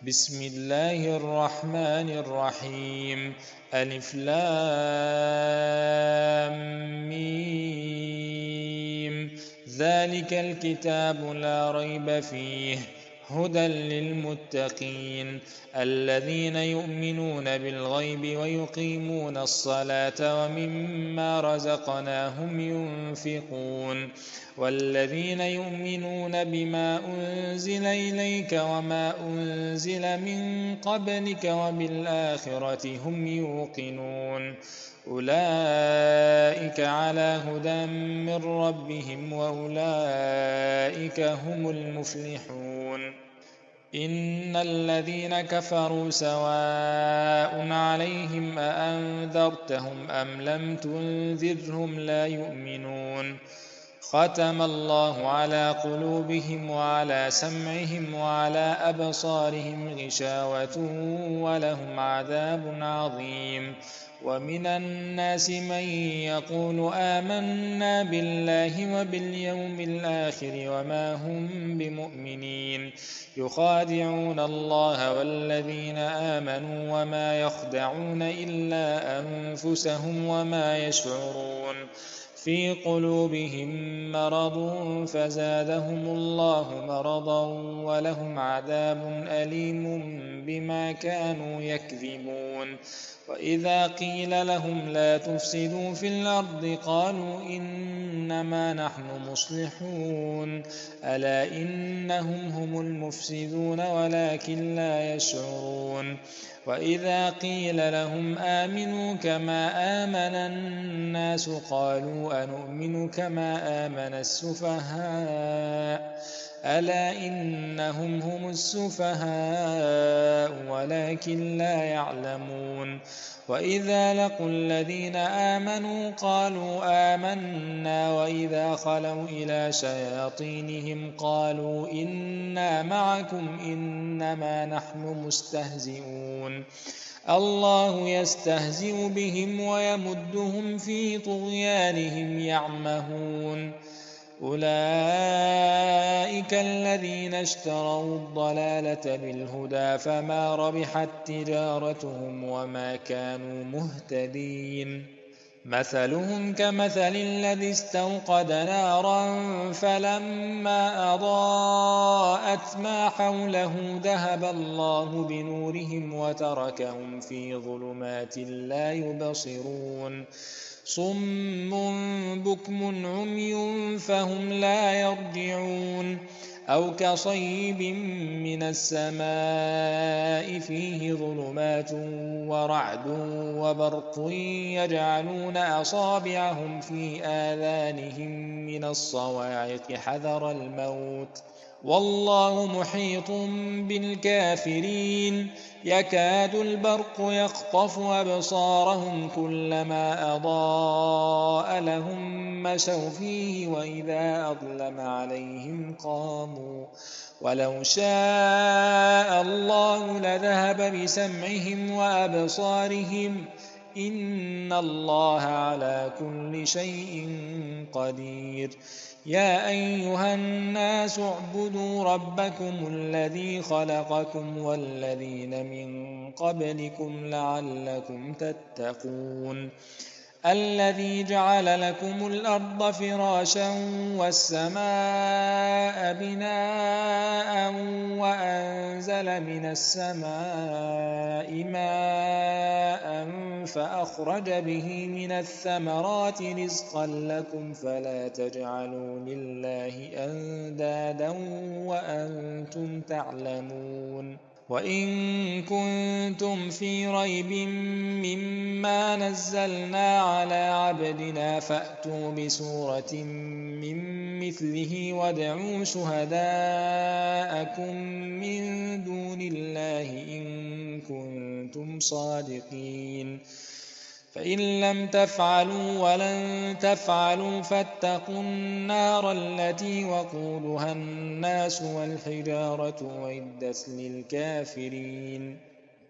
بسم الله الرحمن الرحيم. ألف لام ميم. ذلك الكتاب لا ريب فيه هدى للمتقين الذين يؤمنون بالغيب ويقيمون الصلاة ومما رزقناهم ينفقون والذين يؤمنون بما أنزل إليك وما أنزل من قبلك وبالآخرة هم يوقنون أولئك على هدى من ربهم وأولئك هم المفلحون. إن الذين كفروا سواء عليهم أأنذرتهم أم لم تنذرهم لا يؤمنون. ختم الله على قلوبهم وعلى سمعهم وعلى أبصارهم غشاوة ولهم عذاب عظيم. ومن الناس من يقول آمنا بالله وباليوم الآخر وما هم بمؤمنين يخادعون الله والذين آمنوا وما يخدعون إلا أنفسهم وما يشعرون. في قلوبهم مرض فزادهم الله مرضا ولهم عذاب أليم بما كانوا يكذبون. وإذا قيل لهم لا تفسدوا في الأرض قالوا إنما نحن مصلحون ألا إنهم هم المفسدون ولكن لا يشعرون. وإذا قيل لهم آمنوا كما آمن الناس قالوا أنؤمن كما آمن السفهاء ألا إنهم هم السفهاء ولكن لا يعلمون. وإذا لقوا الذين آمنوا قالوا آمنا وإذا خلوا إلى شياطينهم قالوا إنا معكم إنما نحن مستهزئون. الله يستهزئ بهم ويمدهم في طغيانهم يعمهون. أولئك الذين اشتروا الضلالة بالهدى فما ربحت تجارتهم وما كانوا مهتدين. مثلهم كمثل الذي استوقد نارا فلما أضاءت ما حوله ذهب الله بنورهم وتركهم في ظلمات لا يبصرون. صم بكم عمي فهم لا يرجعون. أو كصيب من السماء فيه ظلمات ورعد وبرق يجعلون أصابعهم في آذانهم من الصواعق حذر الموت والله محيط بالكافرين. يكاد البرق يخطف أبصارهم كلما أضاء لهم مشوا فيه وإذا أظلم عليهم قاموا ولو شاء الله لذهب بسمعهم وأبصارهم إن الله على كل شيء قدير. يا أيها الناس اعبدوا ربكم الذي خلقكم والذين من قبلكم لعلكم تتقون. الذي جعل لكم الأرض فراشا والسماء بناء وأنزل من السماء ماء فأخرج به من الثمرات رزقا لكم فلا تجعلوا لله أندادا وأنتم تعلمون. وإن كنتم في ريب مما نزلنا على عبدنا فأتوا بسورة من مثله وادعوا شهداءكم من دون الله إن كنتم صادقين. فإن لم تفعلوا ولن تفعلوا فاتقوا النار التي وقودها الناس والحجارة أعدت للكافرين.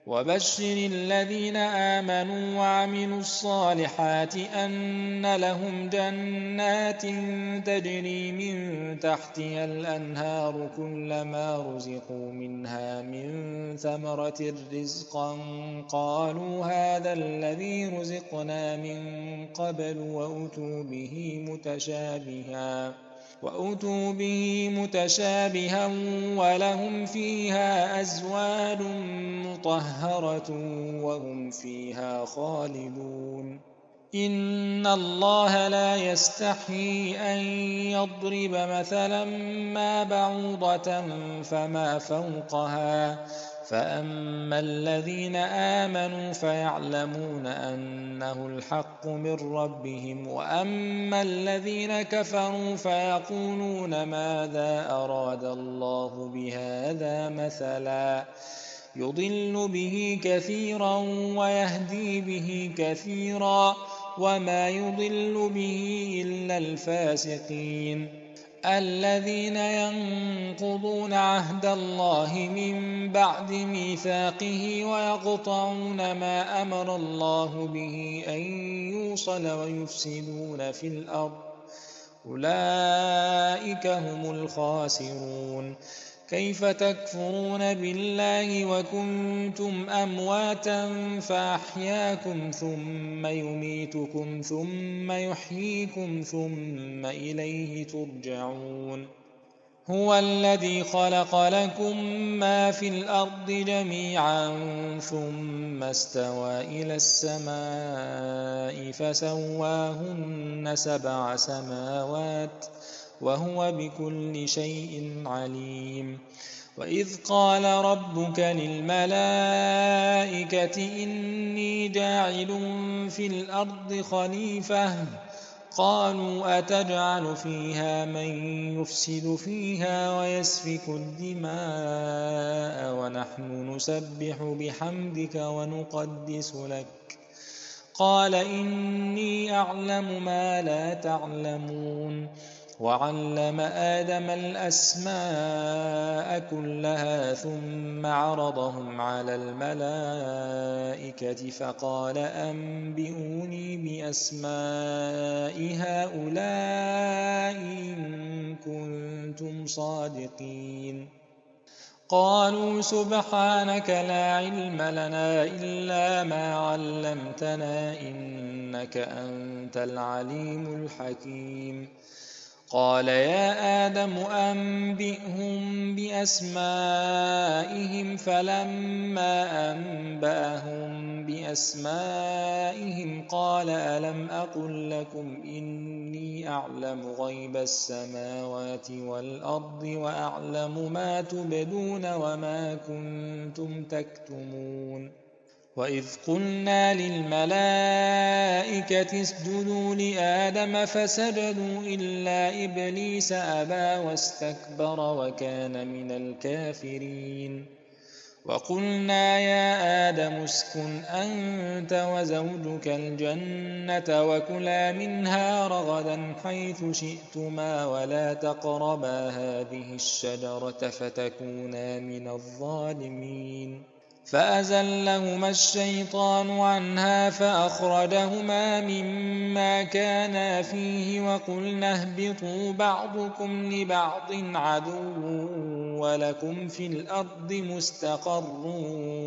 وبشر الذين آمنوا وعملوا الصالحات أن لهم جنات تجري من تحتها الأنهار كلما رزقوا منها من ثمرة رزقا قالوا هذا الذي رزقنا من قبل وأتوا به متشابها ولهم فيها أزواج مطهرة وهم فيها خالدون إن الله لا يستحيي أن يضرب مثلا ما بعوضة فما فوقها فأما الذين آمنوا فيعلمون أنه الحق من ربهم وأما الذين كفروا فيقولون ماذا أراد الله بهذا مثلا يضل به كثيرا ويهدي به كثيرا وما يضل به إلا الفاسقين الذين ينقضون عهد الله من بعد ميثاقه ويقطعون ما أمر الله به أن يوصل ويفسدون في الأرض أولئك هم الخاسرون كيف تكفرون بالله وكنتم أمواتا فأحياكم ثم يميتكم ثم يحييكم ثم إليه ترجعون هو الذي خلق لكم ما في الأرض جميعا ثم استوى إلى السماء فسواهن 7 سماوات وهو بكل شيء عليم وإذ قال ربك للملائكة إني جاعل في الأرض خليفة قالوا أتجعل فيها من يفسد فيها ويسفك الدماء ونحن نسبح بحمدك ونقدس لك قال إني أعلم ما لا تعلمون وعلم آدم الأسماء كلها ثم عرضهم على الملائكة فقال أنبئوني بأسماء هؤلاء إن كنتم صادقين قالوا سبحانك لا علم لنا إلا ما علمتنا إنك أنت العليم الحكيم قال يا آدم أنبئهم بأسمائهم فلما أنبأهم بأسمائهم قال ألم أقل لكم إني أعلم غيب السماوات والأرض وأعلم ما تبدون وما كنتم تكتمون وإذ قلنا للملائكة اسجدوا لآدم فسجدوا إلا إبليس أبى واستكبر وكان من الكافرين وقلنا يا آدم اسكن أنت وزوجك الجنة وكلا منها رغدا حيث شئتما ولا تقربا هذه الشجرة فتكونا من الظالمين فأزلهما الشيطان عنها فأخرجهما مما كانا فيه وقلنا اهبطوا بعضكم لبعض عدو ولكم في الأرض مستقر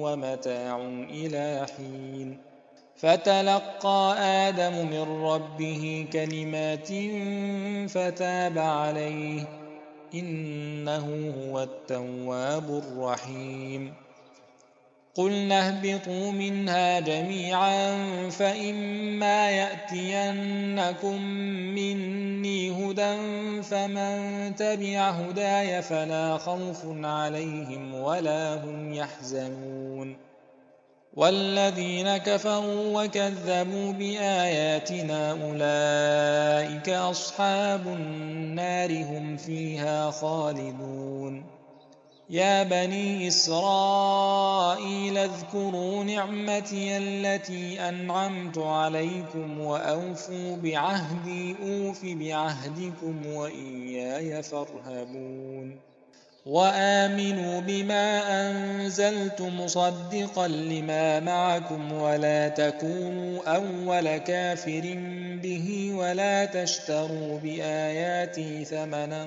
ومتاع إلى حين فتلقى آدم من ربه كلمات فتاب عليه إنه هو التواب الرحيم قلنا اهبطوا منها جميعا فإما يأتينكم مني هدى فمن تبع هداي فلا خوف عليهم ولا هم يحزنون والذين كفروا وكذبوا بآياتنا أولئك أصحاب النار هم فيها خالدون يا بني إسرائيل اذكروا نعمتي التي أنعمت عليكم وأوفوا بعهدي أوف بعهدكم وإياي فارهبون وآمنوا بما أنزلت مصدقا لما معكم ولا تكونوا أول كافر به ولا تشتروا بآياتي ثمنا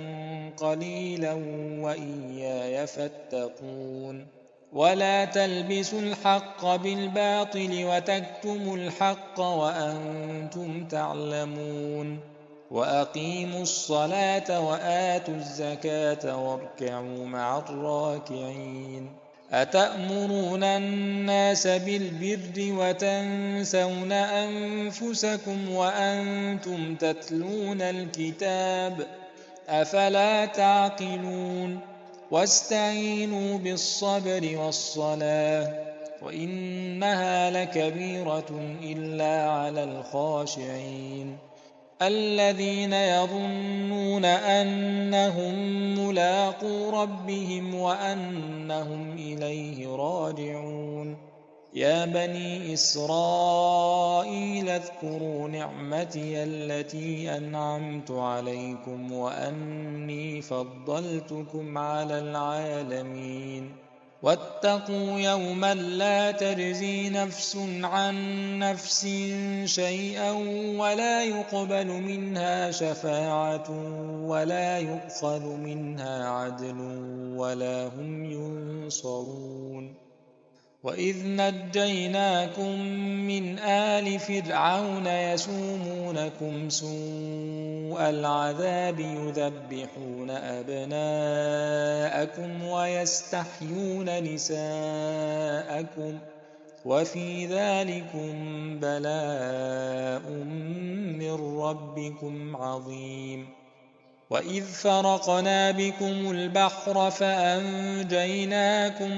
قليلا وإياي فاتقون ولا تلبسوا الحق بالباطل وتكتموا الحق وأنتم تعلمون وأقيموا الصلاة وآتوا الزكاة واركعوا مع الراكعين أتأمرون الناس بالبر وتنسون أنفسكم وأنتم تتلون الكتاب أفلا تعقلون واستعينوا بالصبر والصلاة وإنها لكبيرة إلا على الخاشعين الذين يظنون أنهم ملاقو ربهم وأنهم إليه راجعون يا بني إسرائيل اذكروا نعمتي التي أنعمت عليكم وأني فضلتكم على العالمين واتقوا يوما لا تجزي نفس عن نفس شيئا ولا يقبل منها شفاعة ولا يؤخذ منها عدل ولا هم ينصرون وإذ نجيناكم من آل فرعون يسومونكم سوء العذاب يذبحون أبناءكم ويستحيون نساءكم وفي ذلكم بلاء من ربكم عظيم وإذ فرقنا بكم البحر فأنجيناكم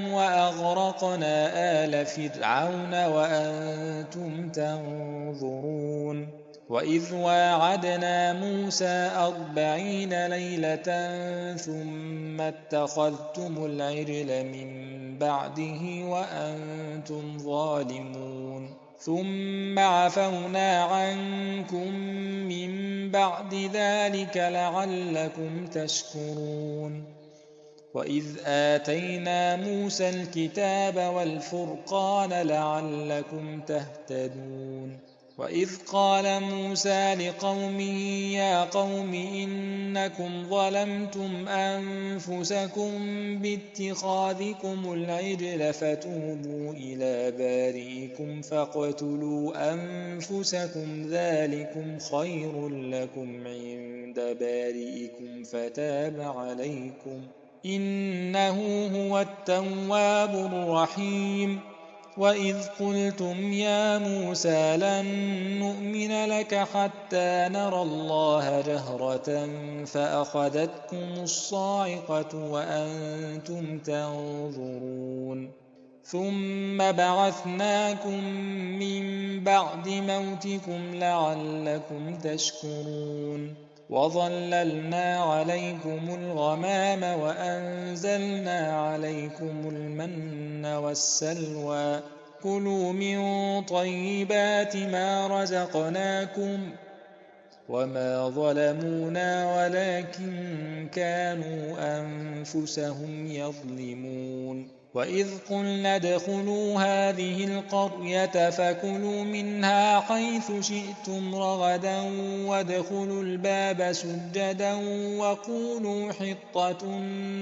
وأغرقنا آل فرعون وأنتم تنظرون وإذ واعدنا موسى 40 ليلة ثم اتخذتم العجل من بعده وأنتم ظالمون ثم عفونا عنكم من بعد ذلك لعلكم تشكرون وإذ آتينا موسى الكتاب والفرقان لعلكم تهتدون وإذ قال موسى لقومه يا قوم إنكم ظلمتم أنفسكم باتخاذكم العجل فتوبوا إلى بارئكم فاقتلوا أنفسكم ذلكم خير لكم عند بارئكم فتاب عليكم إنه هو التواب الرحيم وإذ قلتم يا موسى لن نؤمن لك حتى نرى الله جهرة فأخذتكم الصاعقة وأنتم تنظرون ثم بعثناكم من بعد موتكم لعلكم تشكرون وظللنا عليكم الغمام وأنزلنا عليكم المن والسلوى كلوا من طيبات ما رزقناكم وما ظلمونا ولكن كانوا أنفسهم يظلمون وإذ قلنا ادخلوا هذه القرية فكلوا منها حيث شئتم رغدا وادخلوا الباب سجدا وقولوا حطة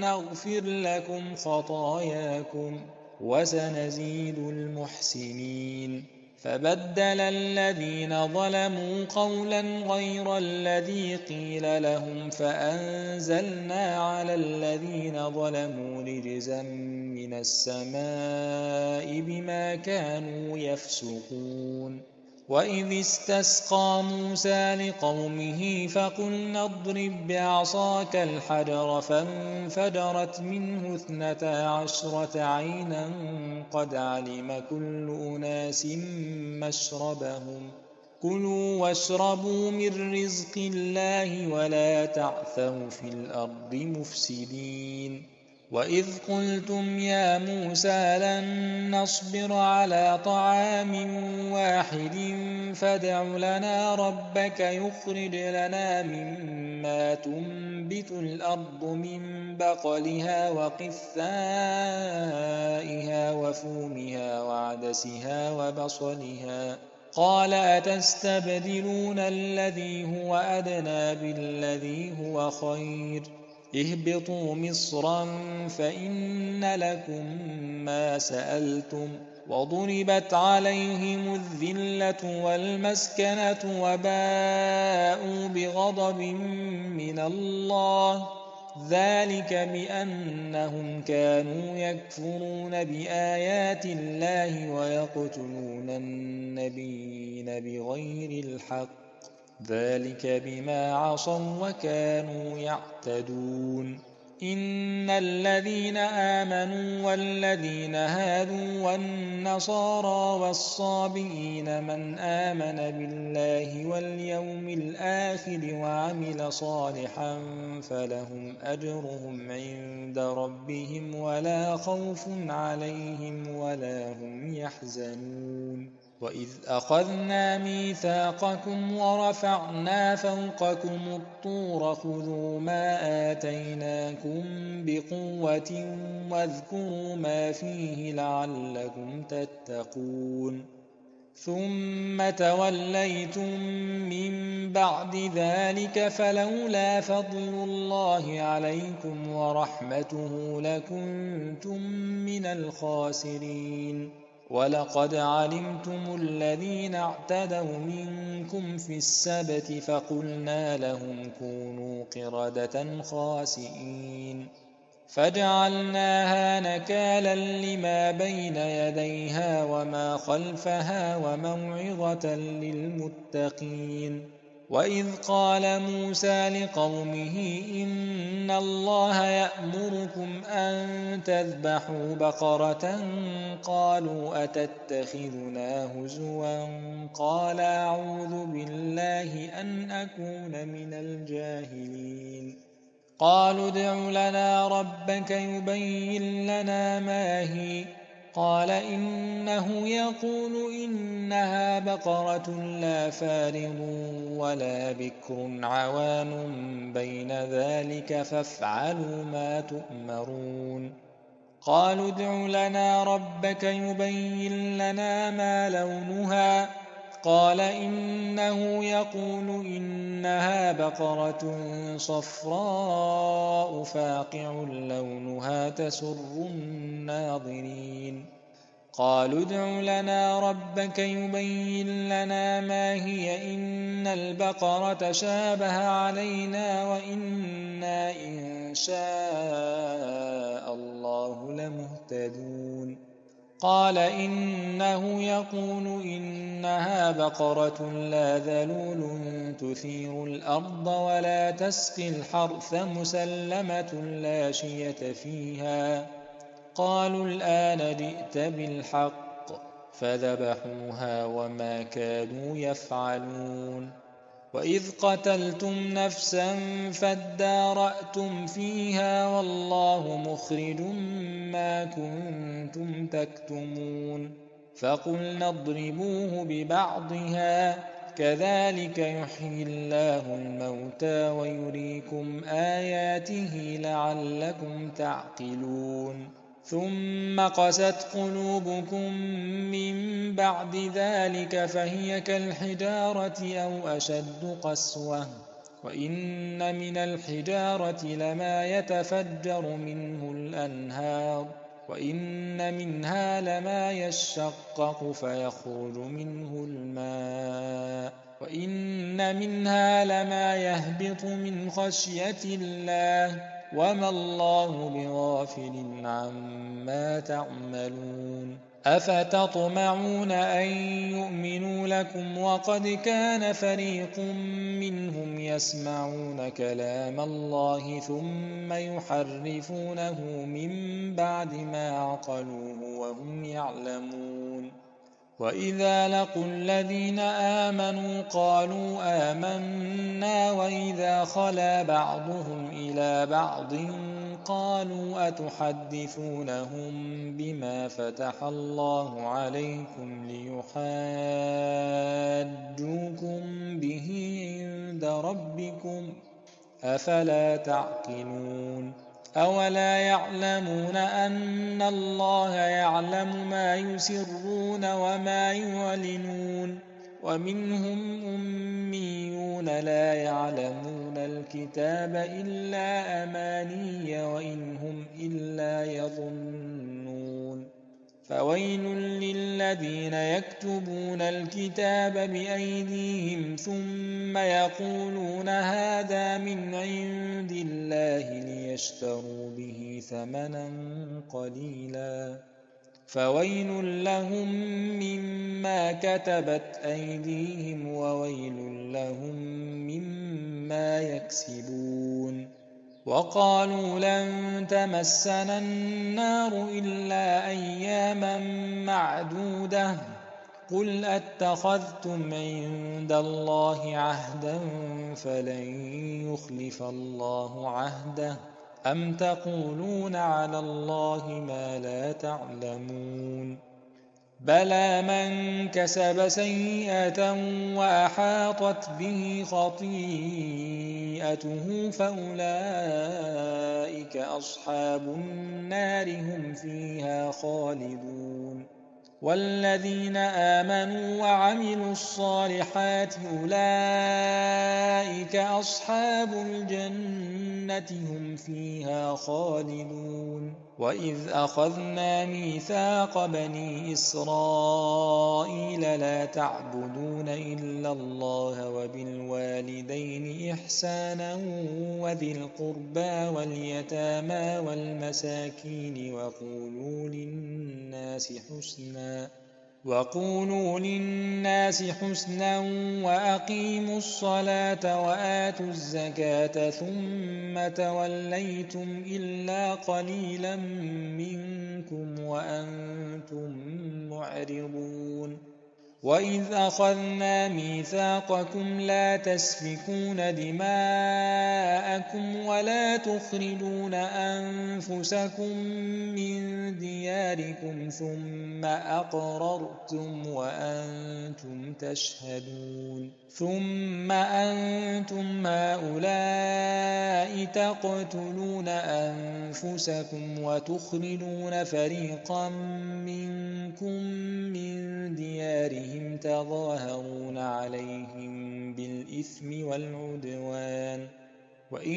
نغفر لكم خطاياكم وسنزيد المحسنين فبدل الذين ظلموا قولا غير الذي قيل لهم فأنزلنا على الذين ظلموا رجزا من السماء بما كانوا يفسقون وإذ استسقى موسى لقومه فقلنا اضرب بعصاك الحجر فانفجرت منه 12 عينا قد علم كل أناس مشربهم كلوا واشربوا من رزق الله ولا تعثوا في الأرض مفسدين وإذ قلتم يا موسى لن نصبر على طعام واحد فادع لنا ربك يخرج لنا مما تنبت الأرض من بقلها وقثائها وفومها وعدسها وبصلها قال أتستبدلون الذي هو أدنى بالذي هو خير اهبطوا مصرا فإن لكم ما سألتم وضربت عليهم الذلة والمسكنة وباءوا بغضب من الله ذلك بأنهم كانوا يكفرون بآيات الله ويقتلون النبيين بغير الحق ذلك بما عصوا وكانوا يعتدون إن الذين آمنوا والذين هادوا والنصارى والصابئين من آمن بالله واليوم الآخر وعمل صالحا فلهم أجرهم عند ربهم ولا خوف عليهم ولا هم يحزنون وإذ أخذنا ميثاقكم ورفعنا فوقكم الطور خذوا ما آتيناكم بقوة واذكروا ما فيه لعلكم تتقون ثم توليتم من بعد ذلك فلولا فضل الله عليكم ورحمته لكنتم من الخاسرين ولقد علمتم الذين اعتدوا منكم في السبت فقلنا لهم كونوا قردة خاسئين فجعلناها نكالا لما بين يديها وما خلفها وموعظة للمتقين وإذ قال موسى لقومه إن الله يأمركم أن تذبحوا بقرة قالوا أتتخذنا هزوا قال أعوذ بالله أن أكون من الجاهلين قالوا ادع لنا ربك يبين لنا ما هي قال إنه يقول إنها بقرة لا فارض ولا بكر عوان بين ذلك فافعلوا ما تؤمرون قالوا ادع لنا ربك يبين لنا ما لونها قال إنه يقول إنها بقرة صفراء فاقع لونها تسر الناظرين قالوا ادع لنا ربك يبين لنا ما هي إن البقرة شابه علينا وإنا إن شاء الله لمهتدون قال إنه يقول إنها بقرة لا ذلول تثير الأرض ولا تسقي الحرث مسلمة لا شية فيها قالوا الآن جئت بالحق فذبحوها وما كانوا يفعلون وإذ قتلتم نفسا فادارأتم فيها والله مخرج ما كنتم تكتمون فقلنا اضربوه ببعضها كذلك يحيي الله الموتى ويريكم آياته لعلكم تعقلون ثم قست قلوبكم من بعد ذلك فهي كالحجارة أو أشد قسوة وإن من الحجارة لما يتفجر منه الأنهار وإن منها لما يشقق فيخرج منه الماء وإن منها لما يهبط من خشية الله وما الله بغافل عما تعملون أفتطمعون أن يؤمنوا لكم وقد كان فريق منهم يسمعون كلام الله ثم يحرفونه من بعد ما عقلوه وهم يعلمون وإذا لقوا الذين آمنوا قالوا آمنا وإذا خلا بعضهم إلى بعض قالوا أتحدثونهم بما فتح الله عليكم ليحاجوكم به عند ربكم أفلا تعقلون أولا يعلمون أن الله يعلم ما يسرون وما يعلنون ومنهم أميون لا يعلمون الكتاب إلا أماني وإن هم إلا يظنون فويل للذين يكتبون الكتاب بأيديهم ثم يقولون هذا من عند الله ليشتروا به ثمنا قليلا فويل لهم مما كتبت أيديهم وويل لهم مما يكسبون وقالوا لن تمسنا النار إلا أياما معدودة قل أتخذتم عند الله عهدا فلن يخلف الله عهده أم تقولون على الله ما لا تعلمون بلى من كسب سيئة وأحاطت به خطيئته فأولئك أصحاب النار هم فيها خالدون والذين آمنوا وعملوا الصالحات أولئك أصحاب الجنة هم فيها خالدون وإذ أخذنا ميثاق بني إسرائيل لا تعبدون إلا الله وبالوالدين إحسانا وذي القربى واليتامى والمساكين وقولوا للناس حسنا وأقيموا الصلاة وآتوا الزكاة ثم توليتم إلا قليلا منكم وأنتم معرضون وإذ أخذنا ميثاقكم لا تسفكون دماءكم ولا تخرجون أنفسكم من دياركم ثم أقررتم وأنتم تشهدون ثم أنتم هؤلاء تقتلون أنفسكم وتخرجون فريقا منكم من ديارهم تظاهرون عليهم بالإثم والعدوان وإن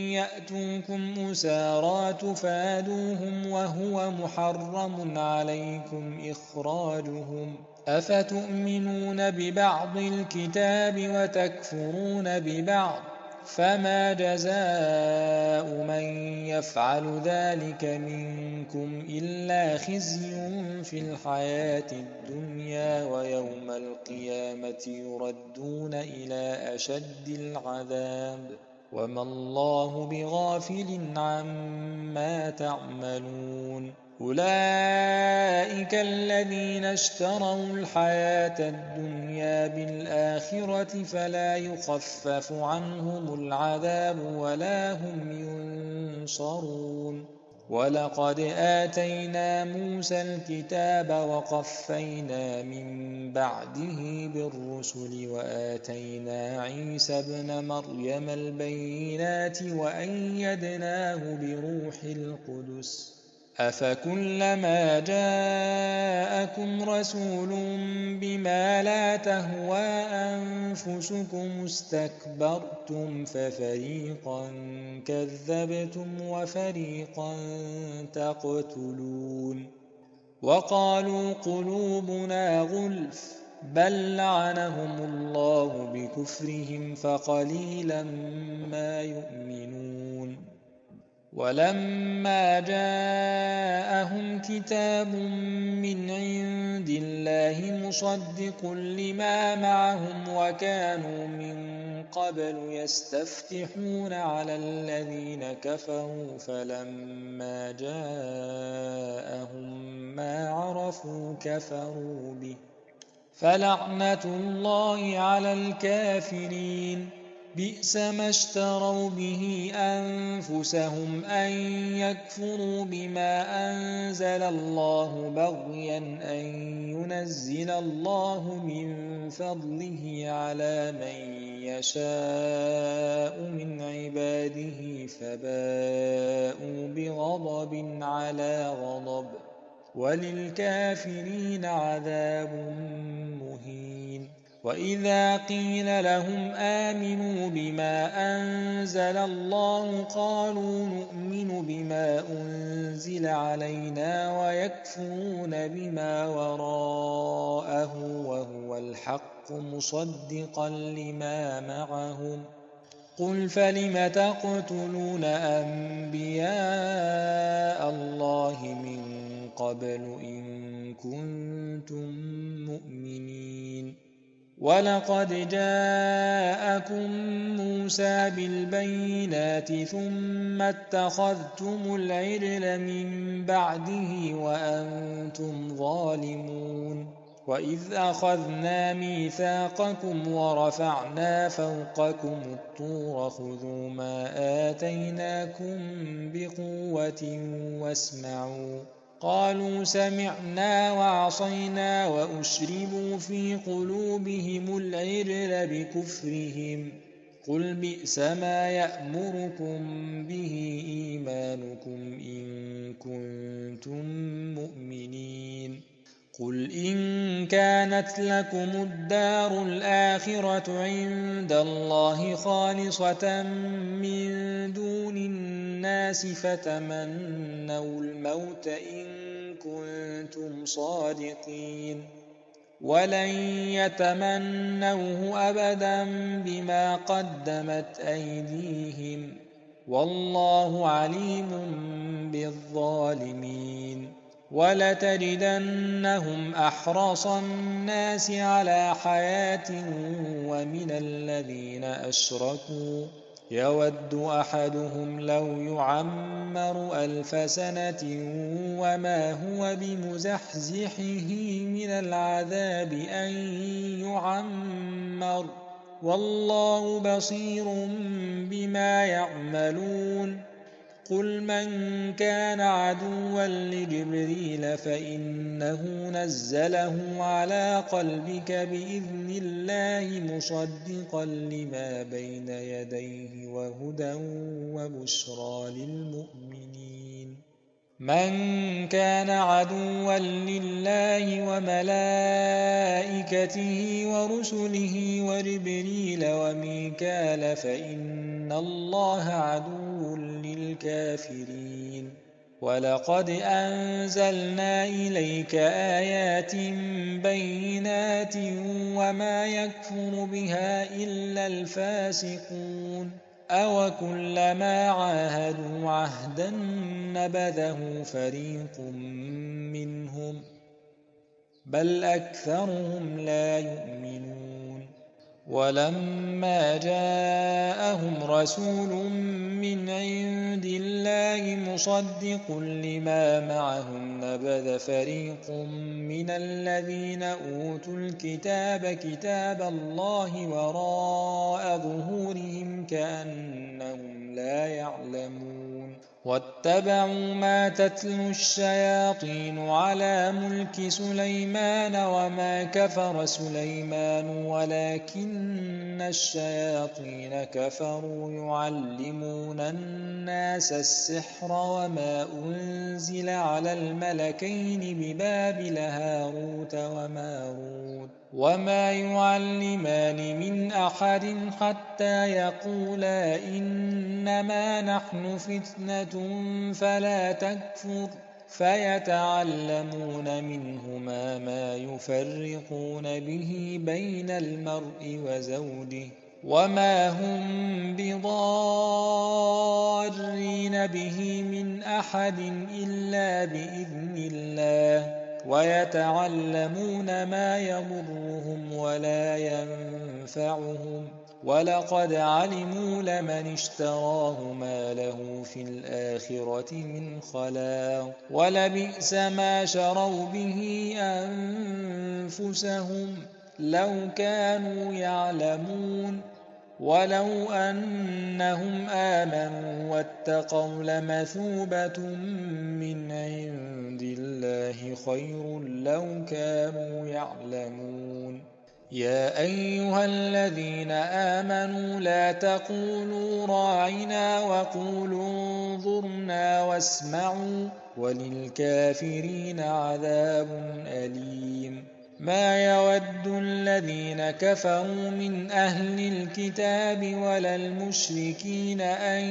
يأتوكم أسارى تفادوهم وهو محرم عليكم إخراجهم أفتؤمنون ببعض الكتاب وتكفرون ببعض فما جزاء من يفعل ذلك منكم إلا خزي في الحياة الدنيا ويوم القيامة يردون إلى أشد العذاب وما الله بغافل عما تعملون أولئك الذين اشتروا الحياة الدنيا بالآخرة فلا يخفف عنهم العذاب ولا هم ينصرون ولقد آتينا موسى الكتاب وقفينا من بعده بالرسل وآتينا عيسى ابن مريم البينات وأيدناه بروح القدس أفكلما جاءكم رسول بما لا تهوى أنفسكم استكبرتم ففريقا كذبتم وفريقا تقتلون وقالوا قلوبنا غلف بل لعنهم الله بكفرهم فقليلا ما يؤمنون ولما جاءهم كتاب من عند الله مصدق لما معهم وكانوا من قبل يستفتحون على الذين كفروا فلما جاءهم ما عرفوا كفروا به فلعنة الله على الكافرين بئس ما اشتروا به أنفسهم أن يكفروا بما أنزل الله بغيا أن ينزل الله من فضله على من يشاء من عباده فباءوا بغضب على غضب وللكافرين عذاب مهين. وإذا قيل لهم آمنوا بما أنزل الله قالوا نؤمن بما أنزل علينا ويكفرون بما وراءه وهو الحق مصدقا لما معهم قل فلم تقتلون أنبياء الله من قبل إن كنتم مؤمنين ولقد جاءكم موسى بالبينات ثم اتخذتم العجل من بعده وأنتم ظالمون وإذ أخذنا ميثاقكم ورفعنا فوقكم الطور خذوا ما آتيناكم بقوة واسمعوا قالوا سمعنا وعصينا وأشربوا في قلوبهم العجل بكفرهم قل بئس ما يأمركم به إيمانكم إن كنتم مؤمنين قل إن كانت لكم الدار الآخرة عند الله خالصة من دون الناس فتمنوا الموت إن كنتم صادقين ولن يتمنوه أبدا بما قدمت أيديهم والله عليم بالظالمين ولتجدنهم أحرص الناس على حياة ومن الذين أشركوا يود أحدهم لو يعمر 1000 سنة وما هو بمزحزحه من العذاب أن يعمر والله بصير بما يعملون قل من كان عدوا لجبريل فإنه نزله على قلبك بإذن الله مصدقا لما بين يديه وهدى وبشرى للمؤمنين من كان عدوا لله وملائكته ورسله وجبريل وميكال فإن الله عدو للكافرين ولقد أنزلنا إليك آيات بينات وما يكفر بها إلا الفاسقون أوكلما عاهدوا عهدا نبذه فريق منهم بل أكثرهم لا يؤمنون ولما جاءهم رسول من عند الله مصدق لما معهم نبذ فريق من الذين أوتوا الكتاب كتاب الله وراء ظهورهم كأنهم لا يعلمون واتبعوا ما تتلو الشياطين على ملك سليمان وما كفر سليمان ولكن الشياطين كفروا يعلمون الناس السحر وما أنزل على الملكين ببابل هاروت وماروت وما يعلمان من أحد حتى يقولا إنما نحن فتنة فلا تكفر فيتعلمون منهما ما يفرقون به بين المرء وزوجه وما هم بضارين به من أحد إلا بإذن الله ويتعلمون ما يضرهم ولا ينفعهم ولقد علموا لمن اشتراه ما له في الآخرة من خلاق ولبئس ما شروا به أنفسهم لو كانوا يعلمون ولو أنهم آمنوا واتقوا لمثوبة من عند الله خير لو كانوا يعلمون. يا أيها الذين آمنوا لا تقولوا راعنا وقولوا انظرنا واسمعوا وللكافرين عذاب أليم. ما يود الذين كفروا من أهل الكتاب ولا المشركين أن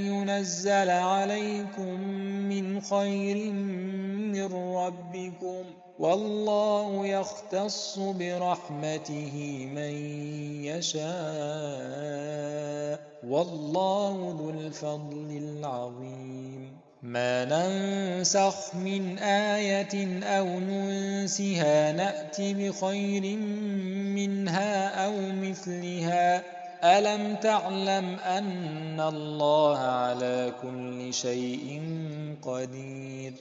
ينزل عليكم من خير من ربكم، والله يختص برحمته من يشاء، والله ذو الفضل العظيم. ما ننسخ من آية أو ننسها نأت بخير منها أو مثلها. ألم تعلم أن الله على كل شيء قدير؟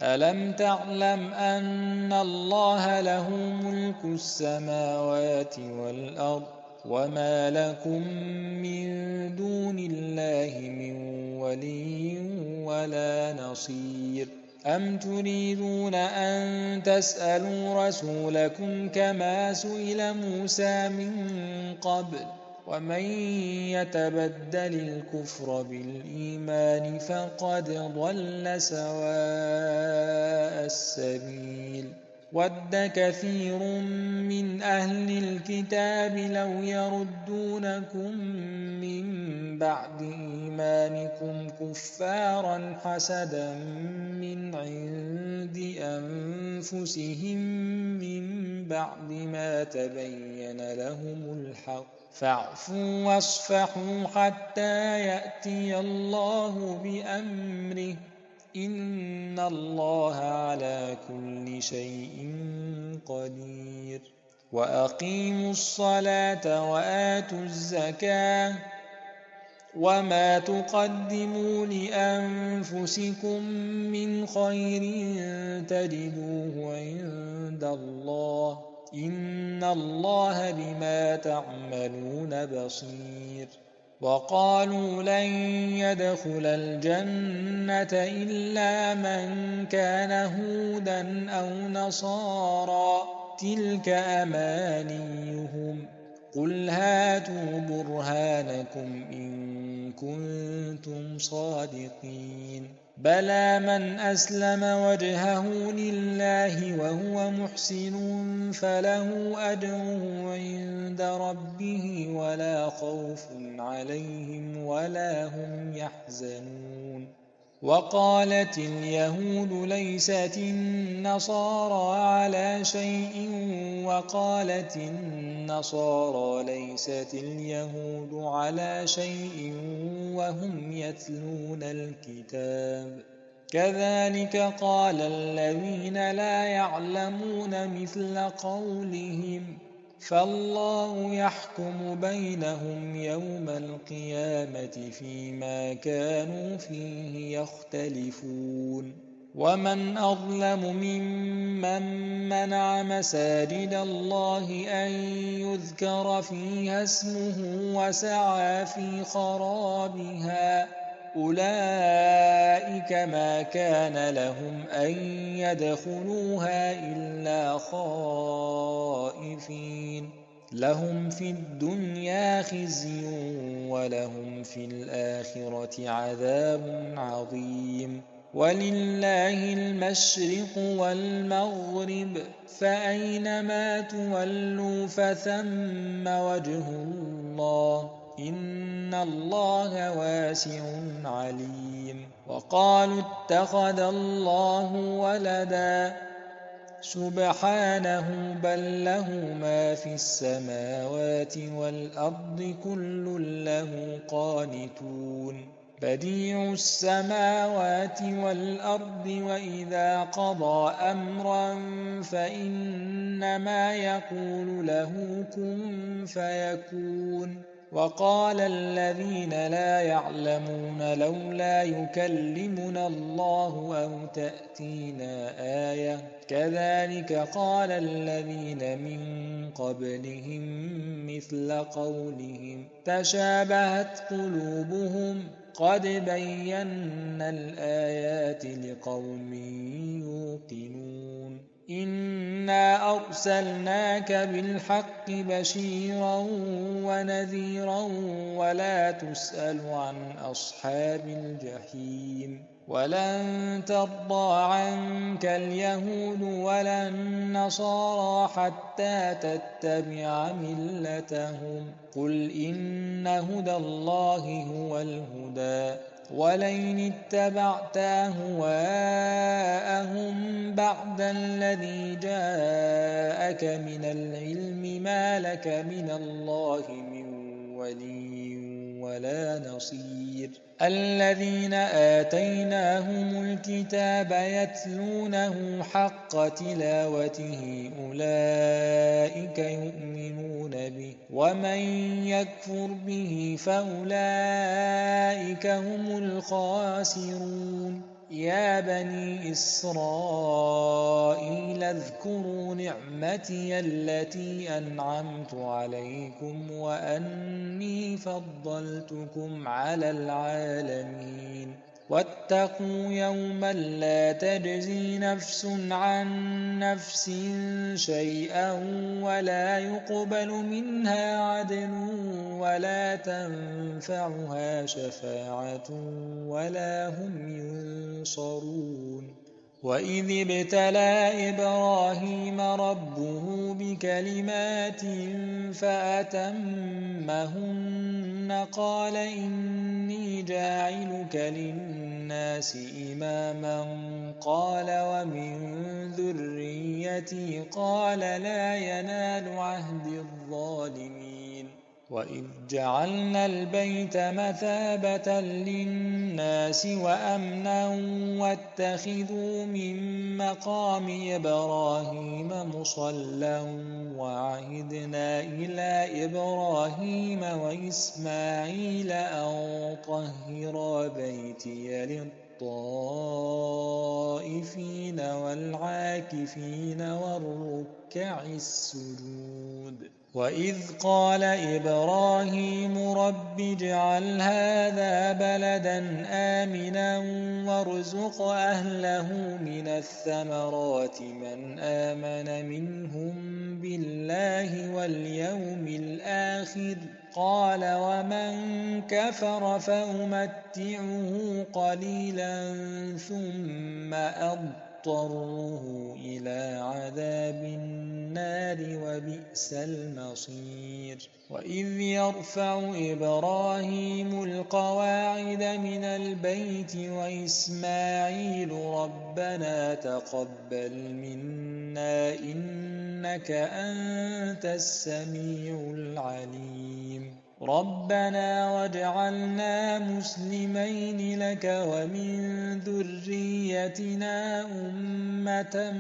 ألم تعلم أن الله له ملك السماوات والأرض وما لكم من دون الله من ولي ولا نصير؟ أم تريدون أن تسألوا رسولكم كما سئل موسى من قبل؟ ومن يتبدل الكفر بالإيمان فقد ضل سواء السبيل. ود كثير من أهل الكتاب لو يردونكم من بعد إيمانكم كفارا حسدا من عند أنفسهم من بعد ما تبين لهم الحق، فاعفوا واصفحوا حتى يأتي الله بأمره، إن الله على كل شيء قدير. وأقيموا الصلاة وآتوا الزكاة وما تقدموا لأنفسكم من خير تجدوه عند الله، إن الله بما تعملون بصير. وقالوا لن يدخل الجنة إلا من كان هودا أو نصارى، تلك أمانيهم، قل هاتوا برهانكم إن كنتم صادقين. بلى من أسلم وجهه لله وهو محسن فله أجره عند ربه ولا خوف عليهم ولا هم يحزنون. وقالت اليهود ليست النصارى على شيء وقالت النصارى ليست اليهود على شيء وهم يتلون الكتاب، كذلك قال الذين لا يعلمون مثل قولهم، فالله يحكم بينهم يوم القيامة فيما كانوا فيه يختلفون. ومن أظلم ممن منع مساجد الله أن يذكر فيها اسمه وسعى في خرابها، أولئك ما كان لهم أن يدخلوها إلا خائفين، لهم في الدنيا خزي ولهم في الآخرة عذاب عظيم. ولله المشرق والمغرب، فأينما تولوا فثم وجه الله، إن الله واسع عليم. وقالوا اتخذ الله ولدا، سبحانه بل له ما في السماوات والأرض كل له قانتون. بديع السماوات والأرض وإذا قضى أمرا فإنما يقول له كن فيكون. وقال الذين لا يعلمون لولا يكلمنا الله أو تأتينا آية كذلك قال الذين من قبلهم مثل قولهم تشابهت قلوبهم قد بينا الآيات لقوم يوقنون إنا أرسلناك بالحق بشيرا ونذيرا ولا تسأل عن أصحاب الجحيم ولن ترضى عنك اليهود ولا النصارى حتى تتبع ملتهم قل إن هدى الله هو الهدى ولئن اتبعت أهواءهم بعد الذي جاءك من العلم ما لك من الله من ولي ولا نصير الذين آتيناهم الكتاب يتلونه حق تلاوته أولئك يؤمنون به ومن يكفر به فأولئك هم الخاسرون يا بني إسرائيل اذكروا نعمتي التي أنعمت عليكم وأني فضلتكم على العالمين واتقوا يوما لا تجزي نفس عن نفس شيئا ولا يقبل منها عدل ولا تنفعها شفاعة ولا هم ينصرون وإذ ابتلى إبراهيم ربه بكلمات فأتمهن قال إني جاعلك للناس إماما قال ومن ذريتي قال لا ينال عهد الظالمين وإذ جعلنا البيت مثابة للناس وأمنا واتخذوا من مقام إبراهيم مصلى وعهدنا إلى إبراهيم وإسماعيل أن طهرا بيتي للطائفين والعاكفين والركع السجود وإذ قال إبراهيم رب اجعل هذا بلدا آمنا وارزق أهله من الثمرات من آمن منهم بالله واليوم الآخر قال ومن كفر فأمتعه قليلا ثم اضطره إلى عذاب النار وبئس المصير وإذ يرفع إبراهيم القواعد من البيت وإسماعيل ربنا تقبل منا إنك أنت السميع العليم ربنا واجعلنا مسلمين لك ومن ذريتنا أمة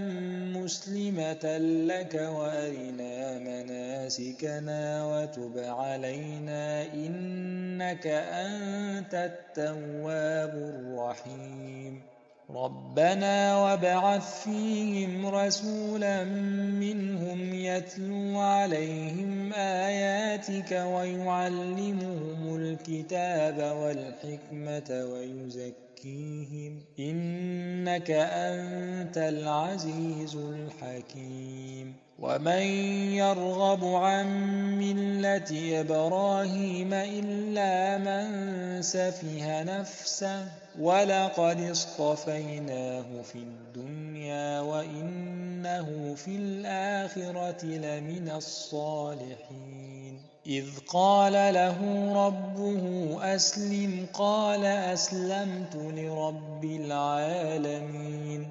مسلمة لك وأرنا مناسكنا وتب علينا إنك أنت التواب الرحيم ربنا وابعث فيهم رسولا منهم يتلو عليهم آياتك ويعلمهم الكتاب والحكمة ويزكيهم إنك أنت العزيز الحكيم ومن يرغب عن ملة إبراهيم إلا من سفه نفسه ولقد اصطفيناه في الدنيا وإنه في الآخرة لمن الصالحين إذ قال له ربه أسلم قال أسلمت لرب العالمين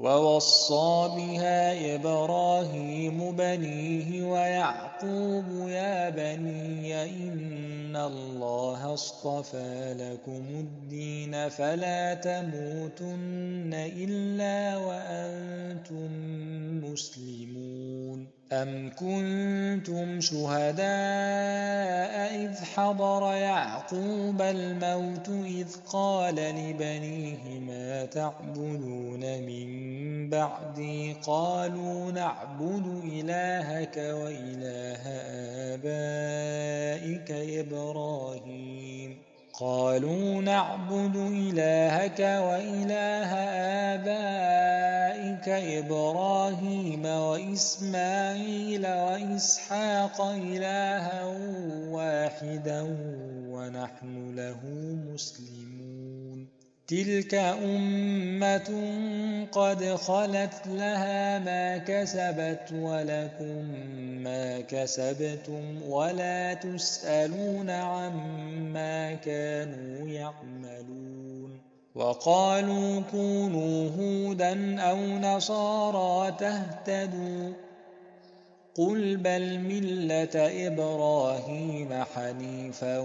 ووصى بها إبراهيم بنيه ويعقوب يا بني إن الله اصطفى لكم الدين فلا تموتن إلا وأنتم مسلمون أَمْ كُنتُمْ شُهَدَاءَ إِذْ حَضَرَ يَعْقُوبَ الْمَوْتُ إِذْ قَالَ لِبَنِيهِ مَا تَعْبُدُونَ مِن بَعْدِي قَالُوا نَعْبُدُ إِلَٰهَكَ وَإِلَٰهَ آبَائِكَ إِبْرَاهِيمَ وَإِسْمَاعِيلَ وَإِسْحَاقَ إِلَٰهًا وَاحِدًا وَنَحْنُ لَهُ مُسْلِمُونَ تِلْكَ أُمَّةٌ قَدْ خَلَتْ لَهَا مَا كَسَبَتْ وَلَكُم مَّا كَسَبْتُمْ وَلَا تُسْأَلُونَ عَمَّا كَانُوا يَعْمَلُونَ وَقَالُوا كُونُوا هُودًا أَوْ نَصَارَىٰ تَهْتَدُوا قُلْ بَلْ مِلَّةَ إِبْرَاهِيمَ حَنِيفًا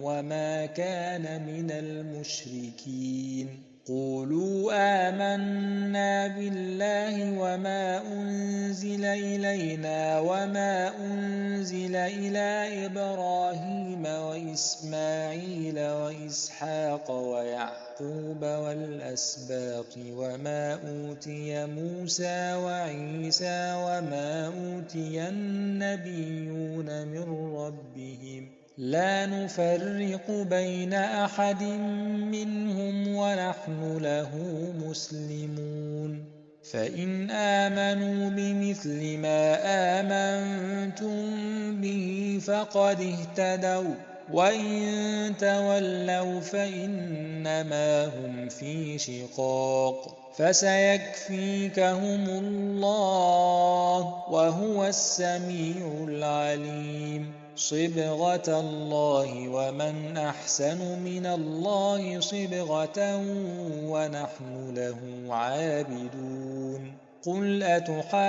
وَمَا كَانَ مِنَ الْمُشْرِكِينَ قُولُوا آمَنَّا بِاللَّهِ وَمَا أُنزِلَ إِلَيْنَا وَمَا أُنزِلَ إِلَىٰ إِبْرَاهِيمَ وَإِسْمَاعِيلَ وَإِسْحَاقَ وَيَعْقُوبَ وَالْأَسْبَاطِ وَمَا أُوتِيَ مُوسَىٰ وَعِيسَىٰ وَمَا أُوتِيَ النَّبِيُّونَ مِن رَّبِّهِمْ لَا نُفَرِّقُ بَيْنَ أَحَدٍ مِّنْهُمْ وَنَحْنُ لَهُ مُسْلِمُونَ فَإِنْ آمَنُوا بِمِثْلِ مَا آمَنتُم بِهِ فَقَدِ اهْتَدَوا وَّإِن تَوَلَّوْا فَإِنَّمَا هُمْ فِي شِقَاقٍ فَسَيَكْفِيكَهُمُ اللَّهُ وَهُوَ السَّمِيعُ الْعَلِيمُ صِبْغَةَ اللَّهِ وَمَنْ أَحْسَنُ مِنَ اللَّهِ صِبْغَةً وَنَحْنُ لَهُ عَابِدُونَ قُلْ أَتُحَاجُّونَنَا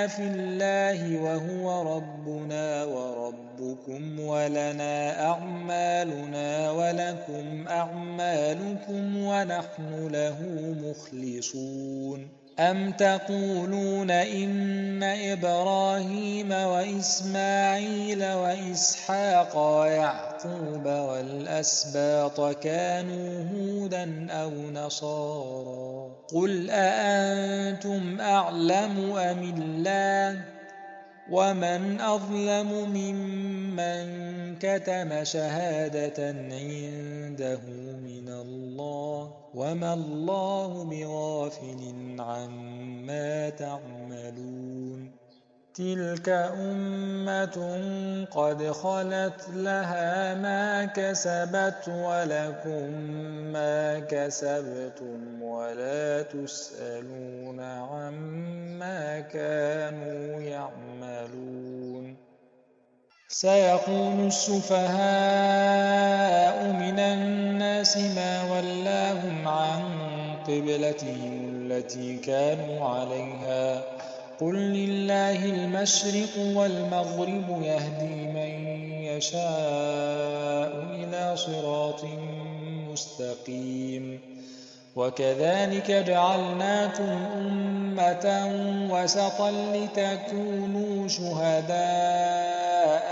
فِي اللَّهِ وَهُوَ رَبُّنَا وَرَبُّكُمْ وَلَنَا أَعْمَالُنَا وَلَكُمْ أَعْمَالُكُمْ وَنَحْنُ لَهُ مُخْلِصُونَ أَمْ تَقُولُونَ إِنَّ إِبْرَاهِيمَ وَإِسْمَاعِيلَ وَإِسْحَاقَ وَيَعْقُوبَ وَالْأَسْبَاطَ كَانُوا هُودًا أَوْ نَصَارَىٰ قُلْ أَأَنتُمْ أَعْلَمُ أَمِ اللَّهُ وَمَنْ أَظْلَمُ مِمَّن كَتَمَ شَهَادَةً عِندَهُ مِنَ اللَّهِ وَمَا اللَّهُ بِغَافِلٍ عَمَّا تَعْمَلُونَ تِلْكَ أُمَّةٌ قَدْ خَلَتْ لَهَا مَا كَسَبَتْ وَلَكُم مَّا كَسَبْتُمْ وَلَا تُسْأَلُونَ عَمَّا كَانُوا يَعْمَلُونَ سَيَقُولُ السُّفَهَاءُ مِنَ النَّاسِ مَا وَلَّاهُمْ عَن قِبْلَتِهِمُ الَّتِي كَانُوا عَلَيْهَا قُل لِّلَّهِ الْمَشْرِقُ وَالْمَغْرِبُ يَهْدِي مَن يَشَاءُ إِلَىٰ صِرَاطٍ مُّسْتَقِيمٍ وَكَذَٰلِكَ جَعَلْنَاكُمْ أُمَّةً وَسَطًا لِّتَكُونُوا شُهَدَاءَ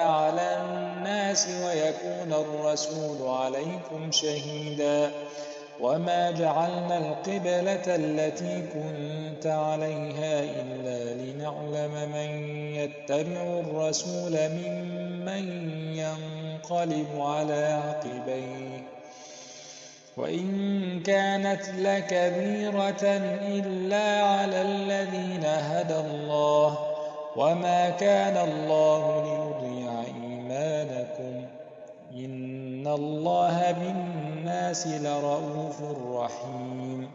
عَلَى النَّاسِ وَيَكُونَ الرَّسُولُ عَلَيْكُمْ شَهِيدًا وَمَا جَعَلْنَا الْقِبْلَةَ الَّتِي كُنتَ عَلَيْهَا إِلَّا لِنَعْلَمَ مَن يَتَّبِعُ الرَّسُولَ مِمَّن يَنقَلِبُ عَلَىٰ عَقِبَيْهِ وَإِن كَانَتْ لَكَبِيرَةً إِلَّا عَلَى الَّذِينَ هَدَى اللَّهُ وَمَا كَانَ اللَّهُ لِيُضِيعَ إِيمَانَكُمْ إِنَّ اللَّهَ بِالنَّاسِ لَرَءُوفٌ رَّحِيمٌ